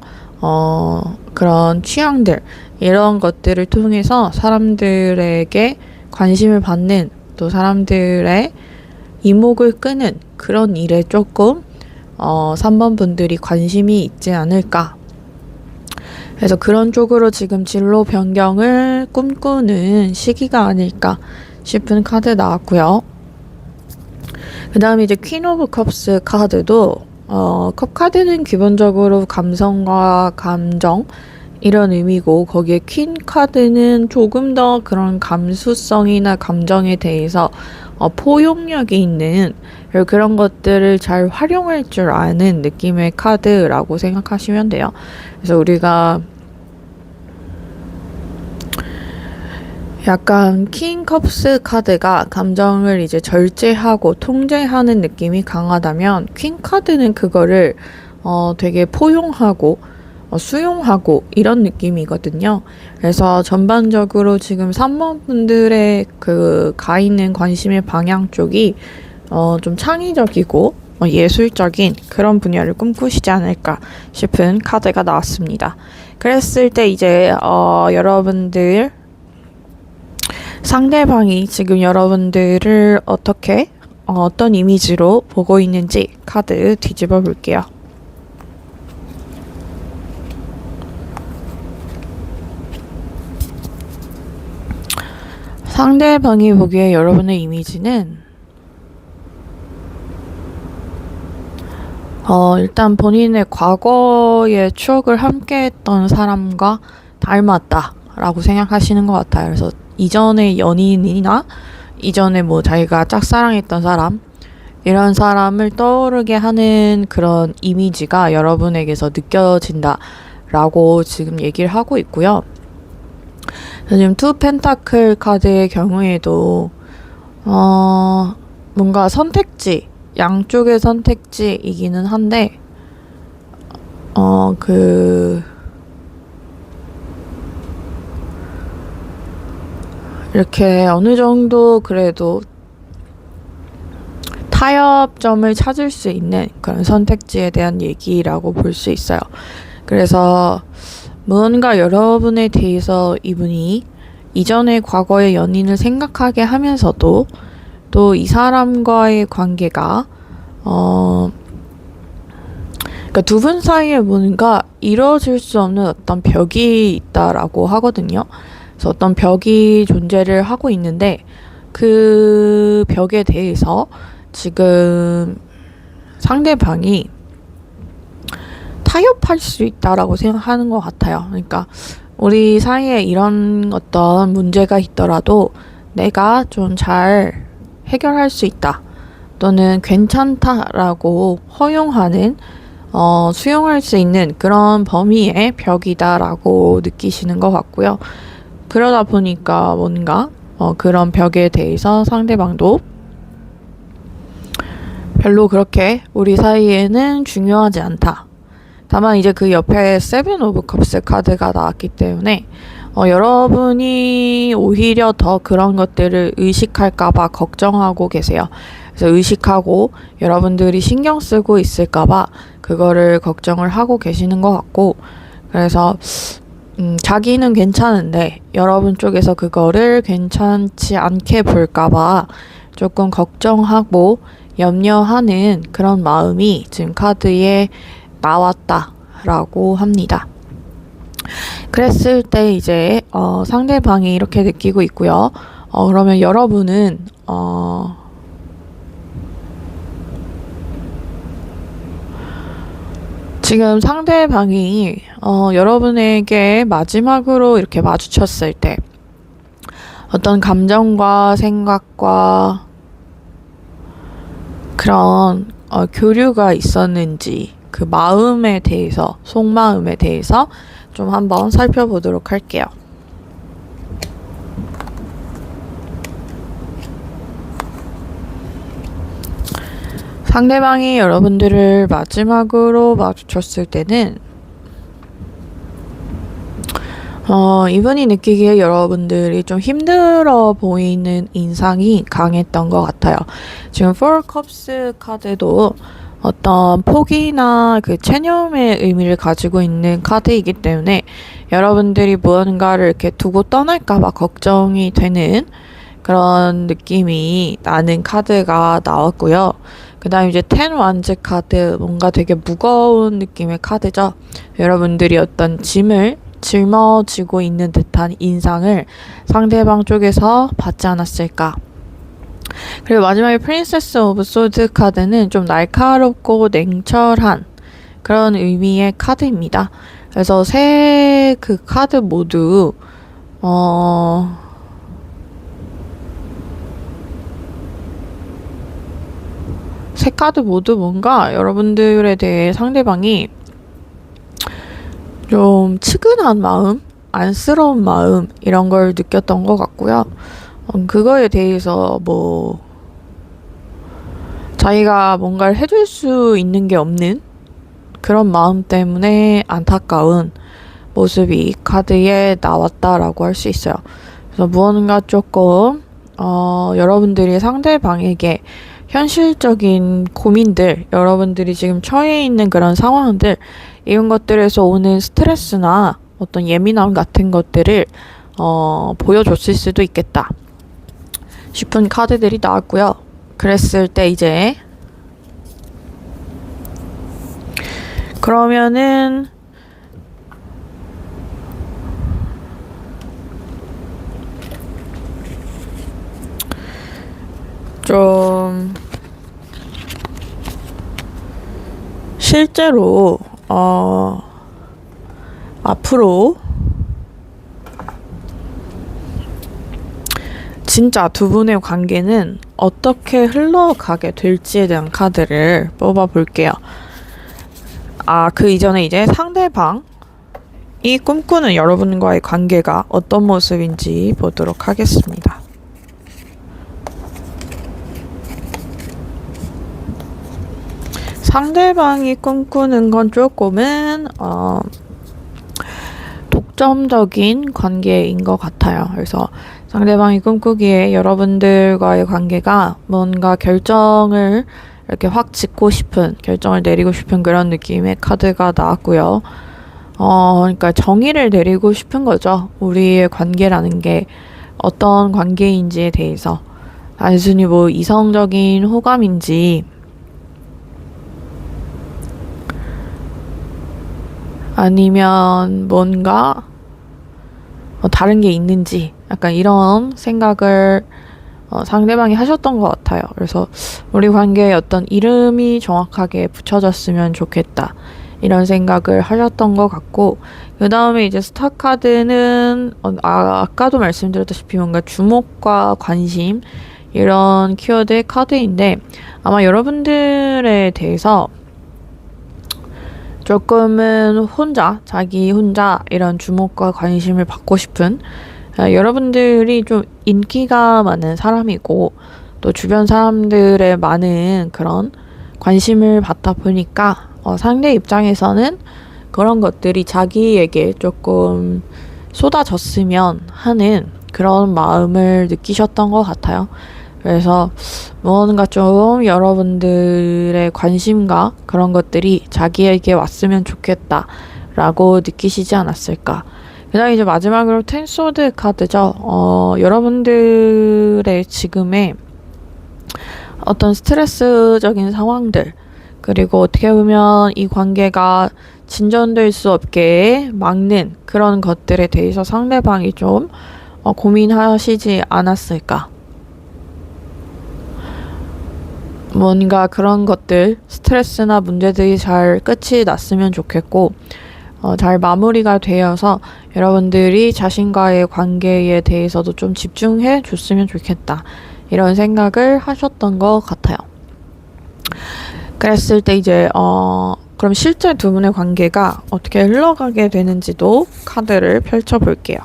그런 취향들 이런 것들을 통해서 사람들에게 관심을 받는, 또 사람들의 이목을 끄는 그런 일에 조금 3번 분들이 관심이 있지 않을까. 그래서 그런 쪽으로 지금 진로 변경을 꿈꾸는 시기가 아닐까 싶은 카드 나왔고요. 그 다음에 이제 퀸 오브 컵스 카드도 컵 카드는 기본적으로 감성과 감정 이런 의미고, 거기에 퀸 카드는 조금 더 그런 감수성이나 감정에 대해서 포용력이 있는 그런 것들을 잘 활용할 줄 아는 느낌의 카드라고 생각하시면 돼요. 그래서 우리가 약간 킹 컵스 카드가 감정을 이제 절제하고 통제하는 느낌이 강하다면, 퀸 카드는 그거를 되게 포용하고 수용하고 이런 느낌이거든요. 그래서 전반적으로 지금 3번 분들의 가 있는 관심의 방향 쪽이 좀 창의적이고 예술적인 그런 분야를 꿈꾸시지 않을까 싶은 카드가 나왔습니다. 그랬을 때 이제 여러분들 상대방이 지금 여러분들을 어떻게 어떤 이미지로 보고 있는지 카드 뒤집어 볼게요. 상대방이 보기에 여러분의 이미지는 일단 본인의 과거의 추억을 함께 했던 사람과 닮았다라고 생각하시는 것 같아요. 그래서 이전의 연인이나 이전에 뭐 자기가 짝사랑했던 사람, 이런 사람을 떠오르게 하는 그런 이미지가 여러분에게서 느껴진다라고 지금 얘기를 하고 있고요. 지금 투 펜타클 카드의 경우에도 뭔가 선택지, 양쪽의 선택지이기는 한데 이렇게 어느 정도 그래도 타협점을 찾을 수 있는 그런 선택지에 대한 얘기라고 볼 수 있어요. 그래서 무언가 여러분에 대해서 이분이 이전의 과거의 연인을 생각하게 하면서도 또 이 사람과의 관계가 그러니까 두 분 사이에 뭔가 이루어질 수 없는 어떤 벽이 있다라고 하거든요. 그래서 어떤 벽이 존재를 하고 있는데 그 벽에 대해서 지금 상대방이 타협할 수 있다라고 생각하는 것 같아요. 그러니까 우리 사이에 이런 어떤 문제가 있더라도 내가 좀 잘 해결할 수 있다. 또는 괜찮다라고 허용하는 수용할 수 있는 그런 범위의 벽이다라고 느끼시는 것 같고요. 그러다 보니까 뭔가 그런 벽에 대해서 상대방도 별로 그렇게 우리 사이에는 중요하지 않다. 다만 이제 그 옆에 세븐 오브 컵스 카드가 나왔기 때문에 여러분이 오히려 더 그런 것들을 의식할까봐 걱정하고 계세요. 그래서 의식하고 여러분들이 신경 쓰고 있을까봐 그거를 걱정을 하고 계시는 것 같고, 그래서 자기는 괜찮은데 여러분 쪽에서 그거를 괜찮지 않게 볼까봐 조금 걱정하고 염려하는 그런 마음이 지금 카드에 나왔다라고 합니다. 그랬을 때 이제 상대방이 이렇게 느끼고 있고요. 그러면 여러분은 지금 상대방이 여러분에게 마지막으로 이렇게 마주쳤을 때 어떤 감정과 생각과 그런 교류가 있었는지 그 마음에 대해서, 속마음에 대해서 좀 한번 살펴보도록 할게요. 상대방이 여러분들을 마지막으로 마주쳤을 때는 이분이 느끼기에 여러분들이 좀 힘들어 보이는 인상이 강했던 것 같아요. 지금 Four Cups 카드도 어떤 포기나 그 체념의 의미를 가지고 있는 카드이기 때문에 여러분들이 무언가를 이렇게 두고 떠날까봐 걱정이 되는 그런 느낌이 나는 카드가 나왔고요. 그 다음 이제 텐 완즈 카드, 뭔가 되게 무거운 느낌의 카드죠. 여러분들이 어떤 짐을 짊어지고 있는 듯한 인상을 상대방 쪽에서 받지 않았을까. 그리고 마지막에 프린세스 오브 소드 카드는 좀 날카롭고 냉철한 그런 의미의 카드입니다. 그래서 세 그 카드 모두 세 카드 모두 뭔가 여러분들에 대해 상대방이 좀 측은한 마음, 안쓰러운 마음 이런 걸 느꼈던 것 같고요. 그거에 대해서 뭐 자기가 뭔가를 해줄 수 있는 게 없는 그런 마음 때문에 안타까운 모습이 카드에 나왔다라고 할 수 있어요. 그래서 무언가 조금 여러분들이 상대방에게 현실적인 고민들, 여러분들이 지금 처해 있는 그런 상황들, 이런 것들에서 오는 스트레스나 어떤 예민함 같은 것들을 보여줬을 수도 있겠다 싶은 카드들이 나왔고요. 그랬을 때 이제 그러면은 좀 실제로 앞으로 진짜 두 분의 관계는 어떻게 흘러가게 될지에 대한 카드를 뽑아볼게요. 그 이전에 이제 상대방이 꿈꾸는 여러분과의 관계가 어떤 모습인지 보도록 하겠습니다. 상대방이 꿈꾸는 건 조금은 독점적인 관계인 것 같아요. 그래서 상대방이 꿈꾸기에 여러분들과의 관계가 뭔가 결정을 이렇게 확 짓고 싶은, 결정을 내리고 싶은 그런 느낌의 카드가 나왔고요. 그러니까 정의를 내리고 싶은 거죠. 우리의 관계라는 게 어떤 관계인지에 대해서. 단순히 뭐 이성적인 호감인지 아니면 뭔가 다른 게 있는지 약간 이런 생각을 상대방이 하셨던 것 같아요. 그래서 우리 관계에 어떤 이름이 정확하게 붙여졌으면 좋겠다. 이런 생각을 하셨던 것 같고, 그 다음에 이제 스타 카드는 아까도 말씀드렸다시피 뭔가 주목과 관심 이런 키워드의 카드인데, 아마 여러분들에 대해서 조금은 자기 혼자 이런 주목과 관심을 받고 싶은, 여러분들이 좀 인기가 많은 사람이고 또 주변 사람들의 많은 그런 관심을 받다 보니까 상대 입장에서는 그런 것들이 자기에게 조금 쏟아졌으면 하는 그런 마음을 느끼셨던 것 같아요. 그래서 뭔가 좀 여러분들의 관심과 그런 것들이 자기에게 왔으면 좋겠다라고 느끼시지 않았을까. 그 다음에 이제 마지막으로 텐소드 카드죠. 여러분들의 지금의 어떤 스트레스적인 상황들, 그리고 어떻게 보면 이 관계가 진전될 수 없게 막는 그런 것들에 대해서 상대방이 좀 고민하시지 않았을까. 뭔가 그런 것들, 스트레스나 문제들이 잘 끝이 났으면 좋겠고, 잘 마무리가 되어서 여러분들이 자신과의 관계에 대해서도 좀 집중해 줬으면 좋겠다. 이런 생각을 하셨던 것 같아요. 그랬을 때 이제, 그럼 실제 두 분의 관계가 어떻게 흘러가게 되는지도 카드를 펼쳐볼게요.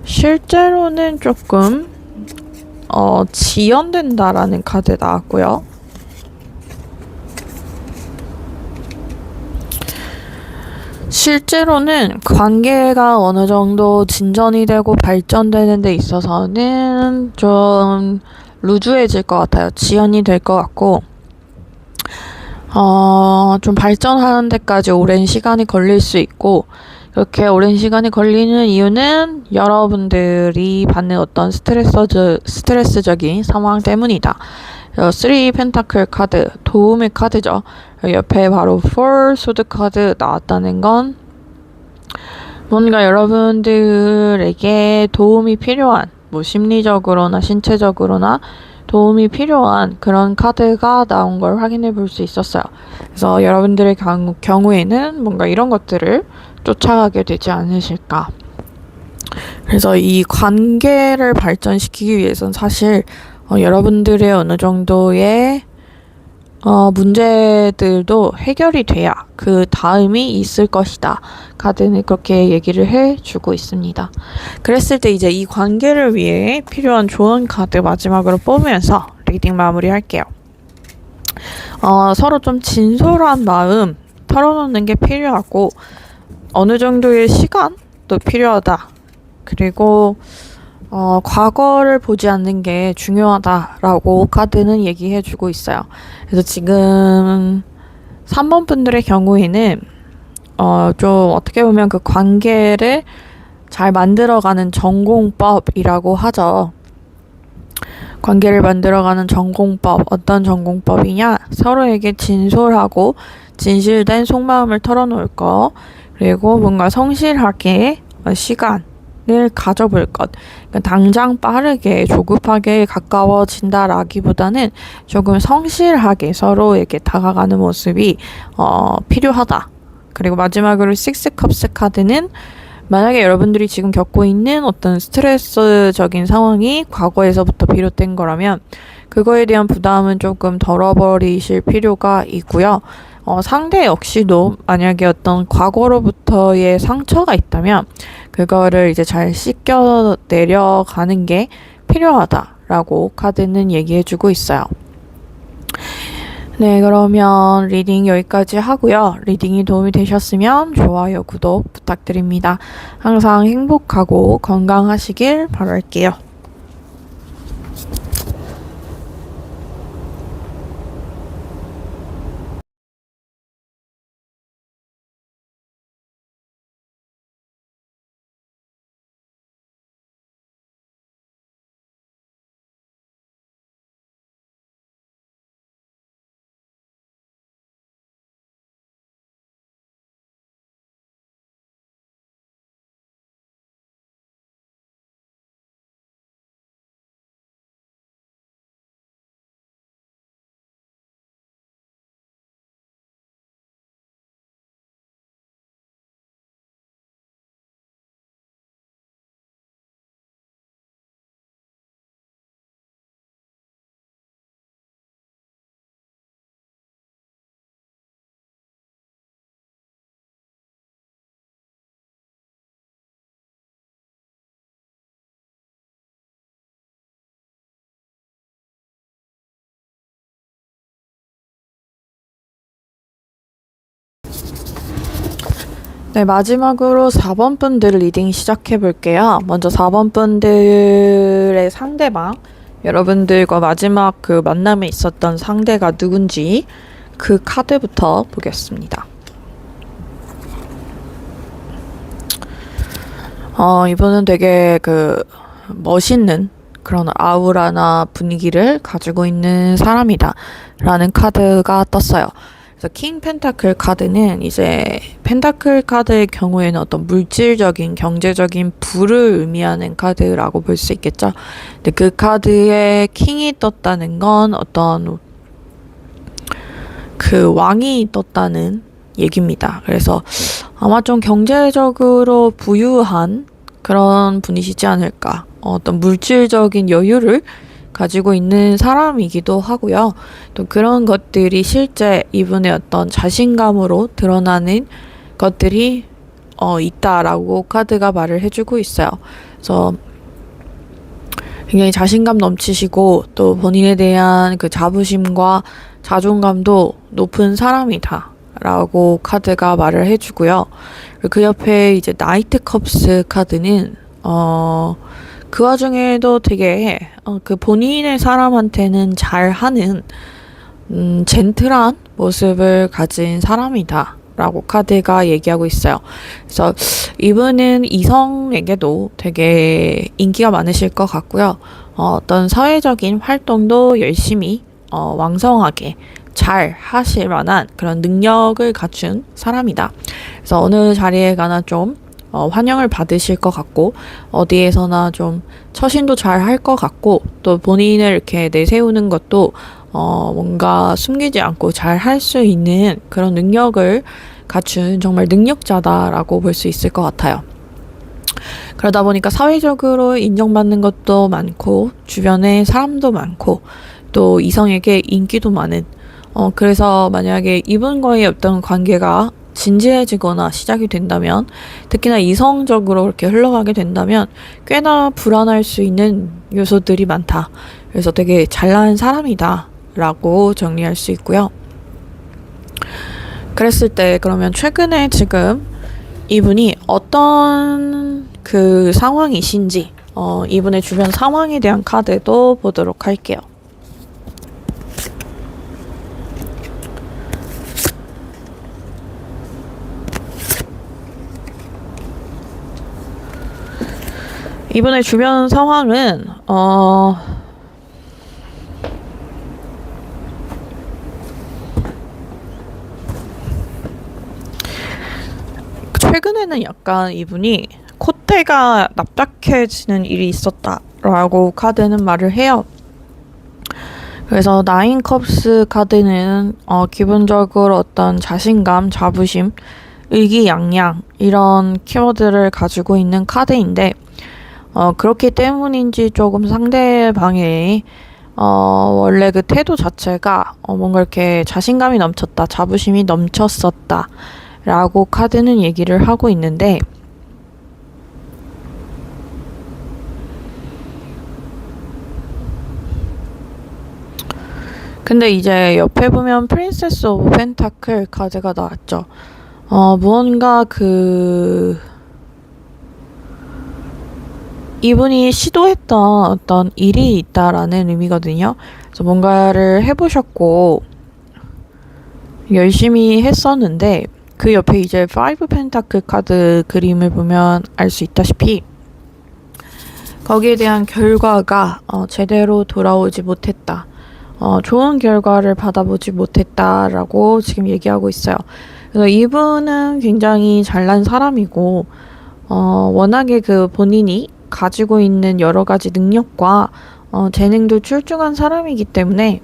실제로는 조금, 지연된다라는 카드 나왔고요. 실제로는 관계가 어느 정도 진전이 되고 발전되는 데 있어서는 좀 루즈해질 것 같아요. 지연이 될 것 같고, 좀 발전하는 데까지 오랜 시간이 걸릴 수 있고, 그렇게 오랜 시간이 걸리는 이유는 여러분들이 받는 어떤 스트레스적인 상황 때문이다. 3 펜타클 카드, 도움의 카드죠. 옆에 바로 4 소드 카드 나왔다는 건 뭔가 여러분들에게 도움이 필요한, 뭐 심리적으로나 신체적으로나 도움이 필요한 그런 카드가 나온 걸 확인해 볼 수 있었어요. 그래서 여러분들의 경우에는 뭔가 이런 것들을 쫓아가게 되지 않으실까. 그래서 이 관계를 발전시키기 위해선 사실 여러분들의 어느 정도의 문제들도 해결이 돼야 그 다음이 있을 것이다. 카드는 그렇게 얘기를 해주고 있습니다. 그랬을 때 이제 이 관계를 위해 필요한 조언 카드 마지막으로 뽑으면서 리딩 마무리할게요. 서로 좀 진솔한 마음 털어놓는 게 필요하고 어느 정도의 시간도 필요하다. 그리고 과거를 보지 않는 게 중요하다라고 카드는 얘기해주고 있어요. 그래서 지금 3번 분들의 경우에는 좀 어떻게 보면 그 관계를 잘 만들어가는 전공법이라고 하죠. 관계를 만들어가는 전공법, 어떤 전공법이냐? 서로에게 진솔하고 진실된 속마음을 털어놓을 거, 그리고 뭔가 성실하게 시간을 가져볼 것. 그러니까 당장 빠르게 조급하게 가까워진다라기보다는 조금 성실하게 서로에게 다가가는 모습이 필요하다. 그리고 마지막으로 6 컵스 카드는 만약에 여러분들이 지금 겪고 있는 어떤 스트레스적인 상황이 과거에서부터 비롯된 거라면 그거에 대한 부담은 조금 덜어버리실 필요가 있고요. 상대 역시도 만약에 어떤 과거로부터의 상처가 있다면 그거를 이제 잘 씻겨 내려가는 게 필요하다라고 카드는 얘기해주고 있어요. 네, 그러면 리딩 여기까지 하고요. 리딩이 도움이 되셨으면 좋아요, 구독 부탁드립니다. 항상 행복하고 건강하시길 바랄게요. 네, 마지막으로 4번 분들 리딩 시작해 볼게요. 먼저 4번 분들의 상대방, 여러분들과 마지막 그 만남에 있었던 상대가 누군지 그 카드부터 보겠습니다. 이분은 되게 그 멋있는 그런 아우라나 분위기를 가지고 있는 사람이다 라는 카드가 떴어요. 그래서 킹 펜타클 카드는 이제 펜타클 카드의 경우에는 어떤 물질적인 경제적인 부를 의미하는 카드라고 볼 수 있겠죠. 근데 그 카드에 킹이 떴다는 건 어떤 그 왕이 떴다는 얘기입니다. 그래서 아마 좀 경제적으로 부유한 그런 분이시지 않을까. 어떤 물질적인 여유를 가지고 있는 사람이기도 하고요. 또 그런 것들이 실제 이분의 어떤 자신감으로 드러나는 것들이 있다라고 카드가 말을 해주고 있어요. 그래서 굉장히 자신감 넘치시고 또 본인에 대한 그 자부심과 자존감도 높은 사람이다 라고 카드가 말을 해주고요. 그 옆에 이제 나이트 컵스 카드는 그 와중에도 되게 그 본인의 사람한테는 잘하는 젠틀한 모습을 가진 사람이다 라고 카드가 얘기하고 있어요. 그래서 이분은 이성에게도 되게 인기가 많으실 것 같고요. 어떤 사회적인 활동도 열심히 왕성하게 잘 하실 만한 그런 능력을 갖춘 사람이다. 그래서 어느 자리에 가나 좀 환영을 받으실 것 같고 어디에서나 좀 처신도 잘 할 것 같고 또 본인을 이렇게 내세우는 것도 뭔가 숨기지 않고 잘 할 수 있는 그런 능력을 갖춘 정말 능력자다라고 볼 수 있을 것 같아요. 그러다 보니까 사회적으로 인정받는 것도 많고 주변에 사람도 많고 또 이성에게 인기도 많은 그래서 만약에 이분과의 어떤 관계가 진지해지거나 시작이 된다면 특히나 이성적으로 그렇게 흘러가게 된다면 꽤나 불안할 수 있는 요소들이 많다. 그래서 되게 잘난 사람이다 라고 정리할 수 있고요. 그랬을 때 그러면 최근에 지금 이분이 어떤 그 상황이신지 이분의 주변 상황에 대한 카드도 보도록 할게요. 이분의 주변 상황은 최근에는 약간 이분이 콧대가 납작해지는 일이 있었다라고 카드는 말을 해요. 그래서 나인 컵스 카드는 기본적으로 어떤 자신감, 자부심, 의기양양 이런 키워드를 가지고 있는 카드인데 그렇기 때문인지 조금 상대방의 원래 그 태도 자체가 뭔가 이렇게 자신감이 넘쳤다, 자부심이 넘쳤었다 라고 카드는 얘기를 하고 있는데 근데 이제 옆에 보면 프린세스 오브 펜타클 카드가 나왔죠. 무언가 이분이 시도했던 어떤 일이 있다라는 의미거든요. 그래서 뭔가를 해보셨고 열심히 했었는데 그 옆에 이제 5 펜타클 카드 그림을 보면 알 수 있다시피 거기에 대한 결과가 제대로 돌아오지 못했다. 좋은 결과를 받아보지 못했다라고 지금 얘기하고 있어요. 그래서 이분은 굉장히 잘난 사람이고 워낙에 그 본인이 가지고 있는 여러 가지 능력과 재능도 출중한 사람이기 때문에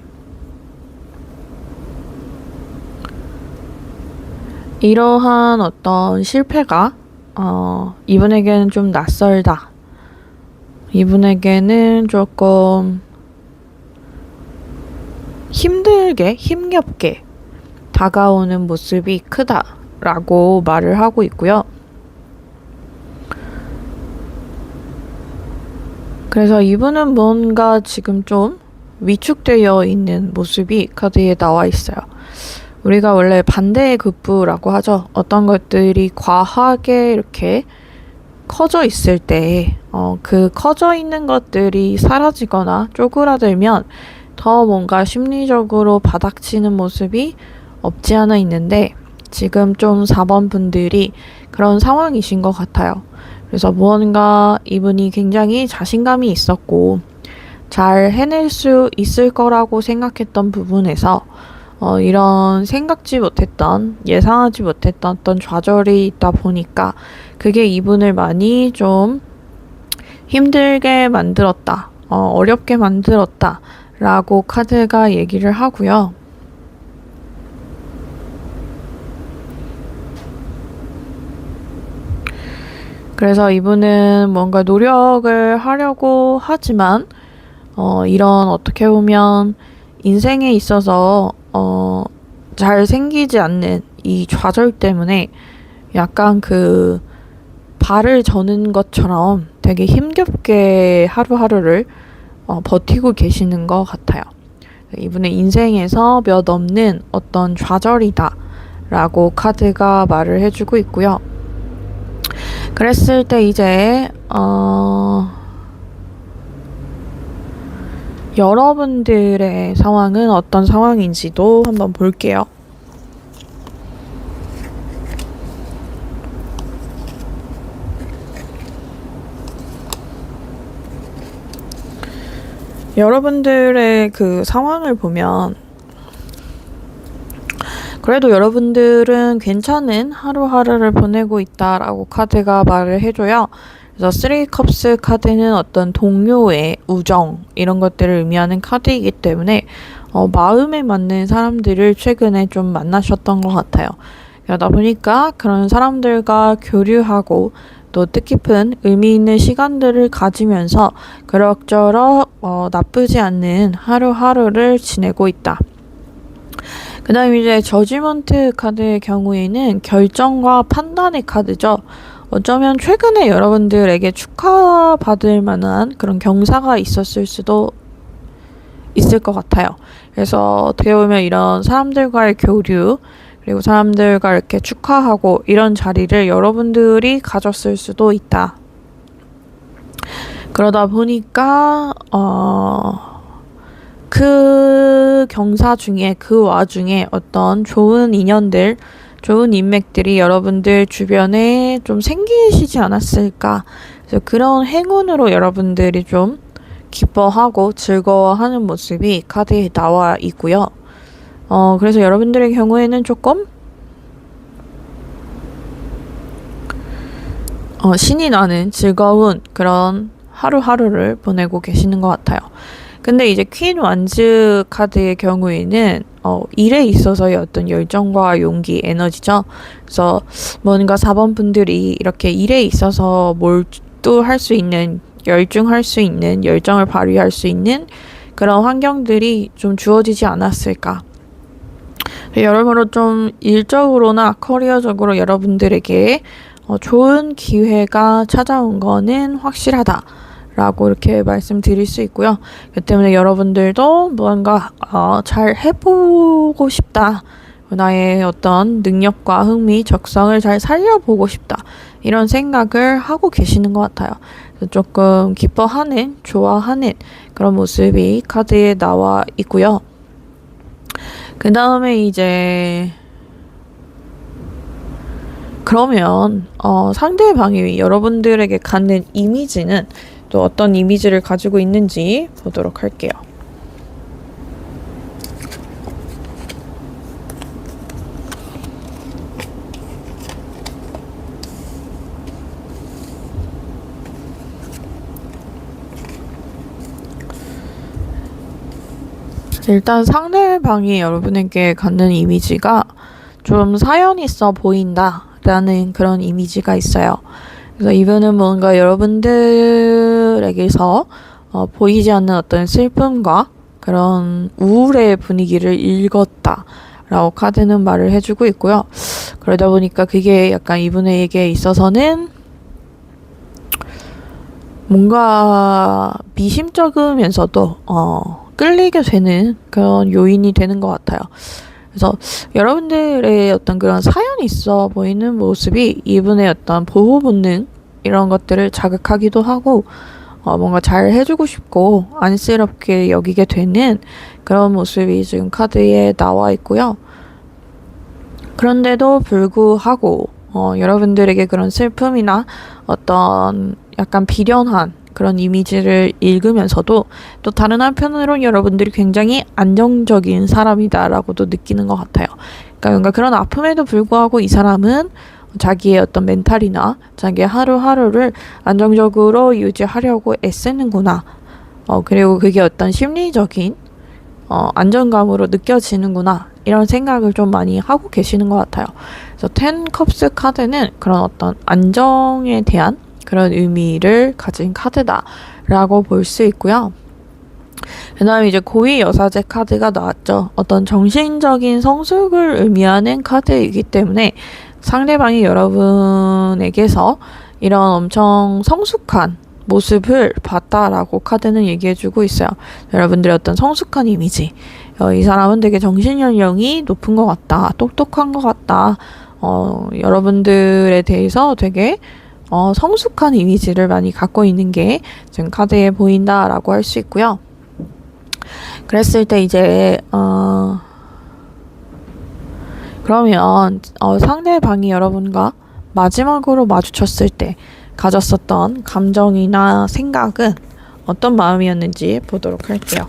이러한 어떤 실패가 이분에게는 좀 낯설다. 이분에게는 조금 힘들게, 힘겹게 다가오는 모습이 크다라고 말을 하고 있고요. 그래서 이분은 뭔가 지금 좀 위축되어 있는 모습이 카드에 나와 있어요. 우리가 원래 반대의 급부라고 하죠. 어떤 것들이 과하게 이렇게 커져 있을 때, 그 커져 있는 것들이 사라지거나 쪼그라들면 더 뭔가 심리적으로 바닥치는 모습이 없지 않아 있는데, 지금 좀 4번 분들이 그런 상황이신 것 같아요. 그래서 무언가 이분이 굉장히 자신감이 있었고, 잘 해낼 수 있을 거라고 생각했던 부분에서 이런 생각지 못했던, 예상하지 못했던 어떤 좌절이 있다 보니까 그게 이분을 많이 좀 힘들게 만들었다, 어렵게 만들었다 라고 카드가 얘기를 하고요. 그래서 이분은 뭔가 노력을 하려고 하지만 이런 어떻게 보면 인생에 있어서 잘 생기지 않는 이 좌절 때문에 약간 그 발을 저는 것처럼 되게 힘겹게 하루하루를 버티고 계시는 것 같아요. 이분의 인생에서 몇 없는 어떤 좌절이다 라고 카드가 말을 해주고 있고요. 그랬을 때 이제 여러분들의 상황은 어떤 상황인지도 한번 볼게요. 여러분들의 그 상황을 보면 그래도 여러분들은 괜찮은 하루하루를 보내고 있다라고 카드가 말을 해줘요. 그래서 3컵스 카드는 어떤 동료의 우정 이런 것들을 의미하는 카드이기 때문에 마음에 맞는 사람들을 최근에 좀 만나셨던 것 같아요. 그러다 보니까 그런 사람들과 교류하고 또 뜻깊은 의미 있는 시간들을 가지면서 그럭저럭 나쁘지 않는 하루하루를 지내고 있다. 그 다음 이제 저지먼트 카드의 경우에는 결정과 판단의 카드죠. 어쩌면 최근에 여러분들에게 축하받을 만한 그런 경사가 있었을 수도 있을 것 같아요. 그래서 어떻게 보면 이런 사람들과의 교류, 그리고 사람들과 이렇게 축하하고 이런 자리를 여러분들이 가졌을 수도 있다. 그러다 보니까 그 경사 중에, 그 와중에 어떤 좋은 인연들, 좋은 인맥들이 여러분들 주변에 좀 생기시지 않았을까. 그래서 그런 행운으로 여러분들이 좀 기뻐하고 즐거워하는 모습이 카드에 나와 있고요. 그래서 여러분들의 경우에는 조금 신이 나는 즐거운 그런 하루하루를 보내고 계시는 것 같아요. 근데 이제 퀸 완즈 카드의 경우에는 일에 있어서의 어떤 열정과 용기, 에너지죠. 그래서 뭔가 4번 분들이 이렇게 일에 있어서 몰두할 수 있는, 열중할 수 있는, 열정을 발휘할 수 있는 그런 환경들이 좀 주어지지 않았을까. 여러모로 좀 일적으로나 커리어적으로 여러분들에게 좋은 기회가 찾아온 거는 확실하다 라고 이렇게 말씀드릴 수 있고요. 그 때문에 여러분들도 무언가 잘 해보고 싶다, 나의 어떤 능력과 흥미, 적성을 잘 살려보고 싶다, 이런 생각을 하고 계시는 것 같아요. 그래서 조금 기뻐하는, 좋아하는 그런 모습이 카드에 나와 있고요. 그 다음에 이제 그러면 상대방이 여러분들에게 갖는 이미지는 또 어떤 이미지를 가지고 있는지 보도록 할게요. 일단 상대방이 여러분에게 갖는 이미지가 좀 사연 있어 보인다 라는 그런 이미지가 있어요. 그래서 이분은 뭔가 여러분들에게서 보이지 않는 어떤 슬픔과 그런 우울의 분위기를 읽었다 라고 카드는 말을 해주고 있고요. 그러다 보니까 그게 약간 이분에게 있어서는 뭔가 미심쩍으면서도 끌리게 되는 그런 요인이 되는 것 같아요. 그래서 여러분들의 어떤 그런 사연이 있어 보이는 모습이 이분의 어떤 보호 본능 이런 것들을 자극하기도 하고 뭔가 잘 해주고 싶고 안쓰럽게 여기게 되는 그런 모습이 지금 카드에 나와 있고요. 그런데도 불구하고 여러분들에게 그런 슬픔이나 어떤 약간 비련한 그런 이미지를 읽으면서도 또 다른 한편으로는 여러분들이 굉장히 안정적인 사람이다라고도 느끼는 것 같아요. 그러니까 뭔가 그런 아픔에도 불구하고 이 사람은 자기의 어떤 멘탈이나 자기의 하루하루를 안정적으로 유지하려고 애쓰는구나. 그리고 그게 어떤 심리적인 안정감으로 느껴지는구나. 이런 생각을 좀 많이 하고 계시는 것 같아요. 그래서 텐 컵스 카드는 그런 어떤 안정에 대한 그런 의미를 가진 카드다라고 볼 수 있고요. 그 다음에 이제 고위 여사제 카드가 나왔죠. 어떤 정신적인 성숙을 의미하는 카드이기 때문에 상대방이 여러분에게서 이런 엄청 성숙한 모습을 봤다라고 카드는 얘기해주고 있어요. 여러분들의 어떤 성숙한 이미지. 이 사람은 되게 정신연령이 높은 것 같다. 똑똑한 것 같다. 여러분들에 대해서 되게 성숙한 이미지를 많이 갖고 있는 게 지금 카드에 보인다라고 할 수 있고요. 그랬을 때 이제 그러면 상대방이 여러분과 마지막으로 마주쳤을 때 가졌었던 감정이나 생각은 어떤 마음이었는지 보도록 할게요.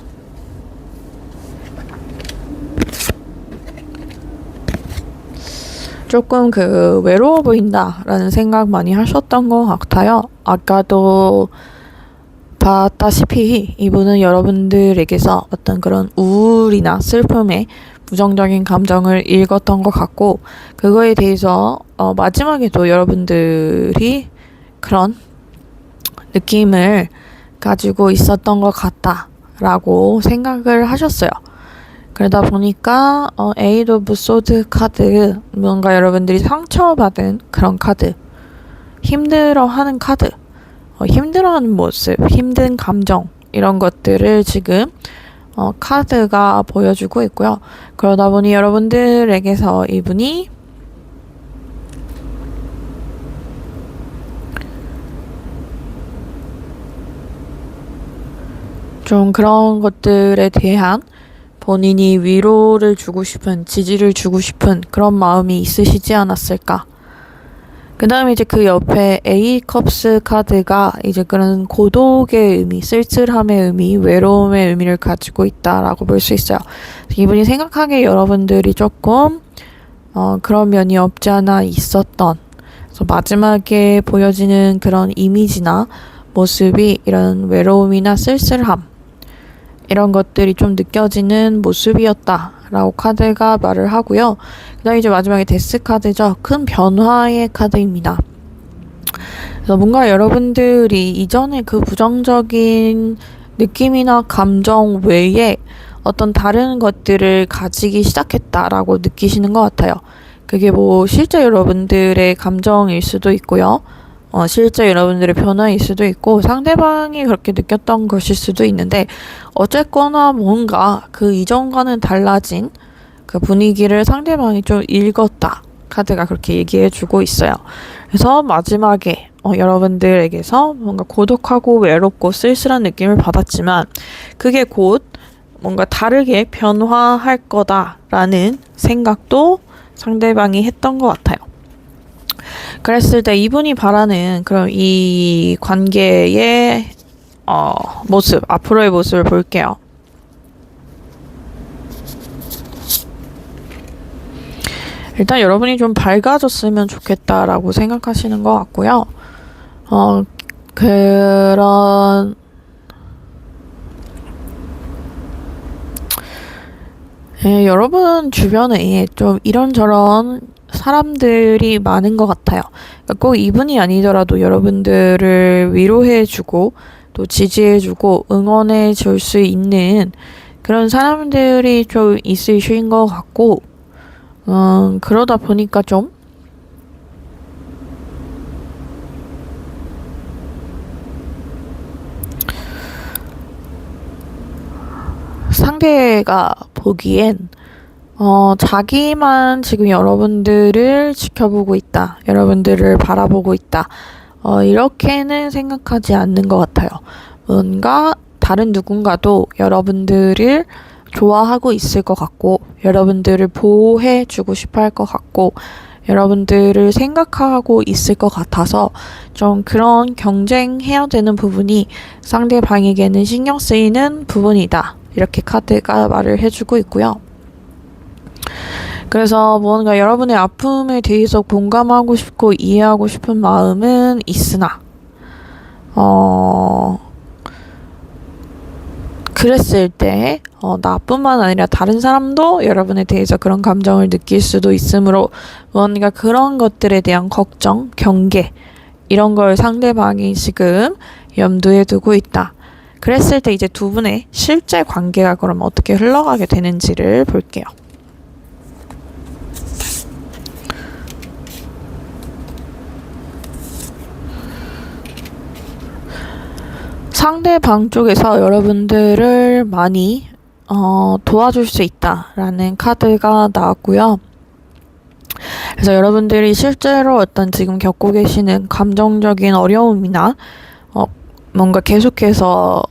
조금 외로워 보인다라는 생각 많이 하셨던 것 같아요. 아까도 봤다시피 이분은 여러분들에게서 어떤 그런 우울이나 슬픔의 부정적인 감정을 읽었던 것 같고 그거에 대해서 마지막에도 여러분들이 그런 느낌을 가지고 있었던 것 같다라고 생각을 하셨어요. 그러다 보니까 에이드 오브 소드 카드, 뭔가 여러분들이 상처받은 그런 카드, 힘들어하는 카드, 힘들어하는 모습, 힘든 감정 이런 것들을 지금 카드가 보여주고 있고요. 그러다 보니 여러분들에게서 이분이 좀 그런 것들에 대한 본인이 위로를 주고 싶은, 지지를 주고 싶은 그런 마음이 있으시지 않았을까. 그 다음에 이제 그 옆에 A컵스 카드가 이제 그런 고독의 의미, 쓸쓸함의 의미, 외로움의 의미를 가지고 있다라고 볼 수 있어요. 이분이 생각하기에 여러분들이 조금 그런 면이 없지 않아 있었던, 그래서 마지막에 보여지는 그런 이미지나 모습이 이런 외로움이나 쓸쓸함 이런 것들이 좀 느껴지는 모습이었다라고 카드가 말을 하고요. 그 다음에 이제 마지막에 데스 카드죠. 큰 변화의 카드입니다. 그래서 뭔가 여러분들이 이전에 그 부정적인 느낌이나 감정 외에 어떤 다른 것들을 가지기 시작했다라고 느끼시는 것 같아요. 그게 뭐 실제 여러분들의 감정일 수도 있고요. 실제 여러분들의 변화일 수도 있고 상대방이 그렇게 느꼈던 것일 수도 있는데 어쨌거나 뭔가 그 이전과는 달라진 그 분위기를 상대방이 좀 읽었다. 카드가 그렇게 얘기해주고 있어요. 그래서 마지막에 여러분들에게서 뭔가 고독하고 외롭고 쓸쓸한 느낌을 받았지만 그게 곧 뭔가 다르게 변화할 거다라는 생각도 상대방이 했던 것 같아요. 그랬을 때 이분이 바라는 그럼 이 관계의 모습, 앞으로의 모습을 볼게요. 일단 여러분이 좀 밝아졌으면 좋겠다라고 생각하시는 것 같고요. 그런 여러분 주변에 좀 이런저런 사람들이 많은 것 같아요. 그러니까 꼭 이분이 아니더라도 여러분들을 위로해주고 또 지지해주고 응원해줄 수 있는 그런 사람들이 좀 있으신 것 같고 그러다 보니까 좀 상대가 보기엔 자기만 지금 여러분들을 지켜보고 있다. 여러분들을 바라보고 있다. 이렇게는 생각하지 않는 것 같아요. 뭔가 다른 누군가도 여러분들을 좋아하고 있을 것 같고, 여러분들을 보호해주고 싶어 할 것 같고, 여러분들을 생각하고 있을 것 같아서 좀 그런 경쟁해야 되는 부분이 상대방에게는 신경 쓰이는 부분이다. 이렇게 카드가 말을 해주고 있고요. 그래서 뭔가 여러분의 아픔에 대해서 공감하고 싶고 이해하고 싶은 마음은 있으나 그랬을 때 나뿐만 아니라 다른 사람도 여러분에 대해서 그런 감정을 느낄 수도 있으므로 뭔가 그런 것들에 대한 걱정, 경계 이런 걸 상대방이 지금 염두에 두고 있다. 그랬을 때 이제 두 분의 실제 관계가 그럼 어떻게 흘러가게 되는지를 볼게요. 상대방 쪽에서 여러분들을 많이 도와줄 수 있다라는 카드가 나왔고요. 그래서 여러분들이 실제로 어떤 지금 겪고 계시는 감정적인 어려움이나 뭔가 계속해서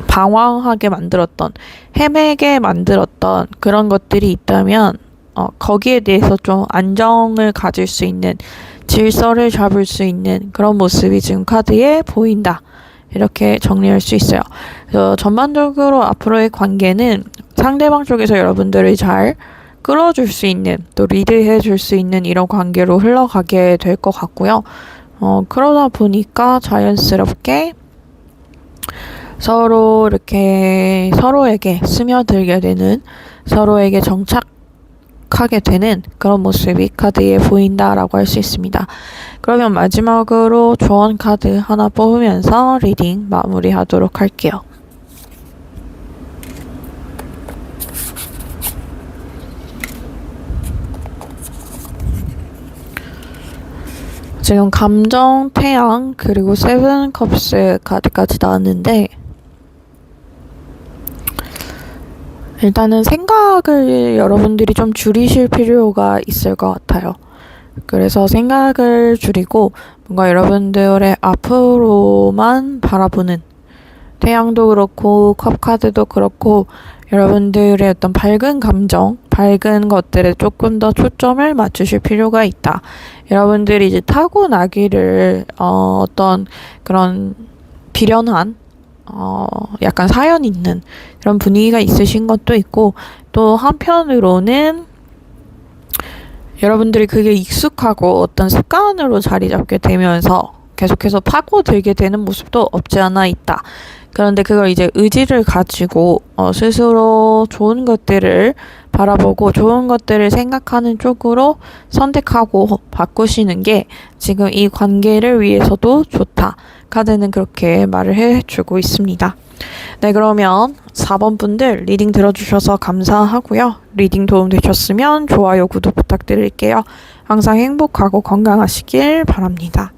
방황하게 만들었던, 헤매게 만들었던 그런 것들이 있다면 거기에 대해서 좀 안정을 가질 수 있는, 질서를 잡을 수 있는 그런 모습이 지금 카드에 보인다. 이렇게 정리할 수 있어요. 그래서 전반적으로 앞으로의 관계는 상대방 쪽에서 여러분들을 잘 끌어줄 수 있는, 또 리드해 줄 수 있는 이런 관계로 흘러가게 될 것 같고요. 그러다 보니까 자연스럽게 서로 이렇게 서로에게 스며들게 되는, 서로에게 정착하게 되는 그런 모습이 카드에 보인다라고 할 수 있습니다. 그러면 마지막으로 조언 카드 하나 뽑으면서 리딩 마무리하도록 할게요. 지금 감정, 태양, 그리고 세븐 컵스 카드까지 나왔는데 일단은 생각을 여러분들이 좀 줄이실 필요가 있을 것 같아요. 그래서 생각을 줄이고 뭔가 여러분들의 앞으로만 바라보는, 태양도 그렇고 컵 카드도 그렇고 여러분들의 어떤 밝은 감정, 밝은 것들에 조금 더 초점을 맞추실 필요가 있다. 여러분들이 이제 타고나기를 어떤 그런 비련한 약간 사연 있는 그런 분위기가 있으신 것도 있고, 또 한편으로는 여러분들이 그게 익숙하고 어떤 습관으로 자리 잡게 되면서 계속해서 파고들게 되는 모습도 없지 않아 있다. 그런데 그걸 이제 의지를 가지고 스스로 좋은 것들을 바라보고 좋은 것들을 생각하는 쪽으로 선택하고 바꾸시는 게 지금 이 관계를 위해서도 좋다. 카드는 그렇게 말을 해주고 있습니다. 네, 그러면 4번 분들 리딩 들어주셔서 감사하고요. 리딩 도움되셨으면 좋아요, 구독 부탁드릴게요. 항상 행복하고 건강하시길 바랍니다.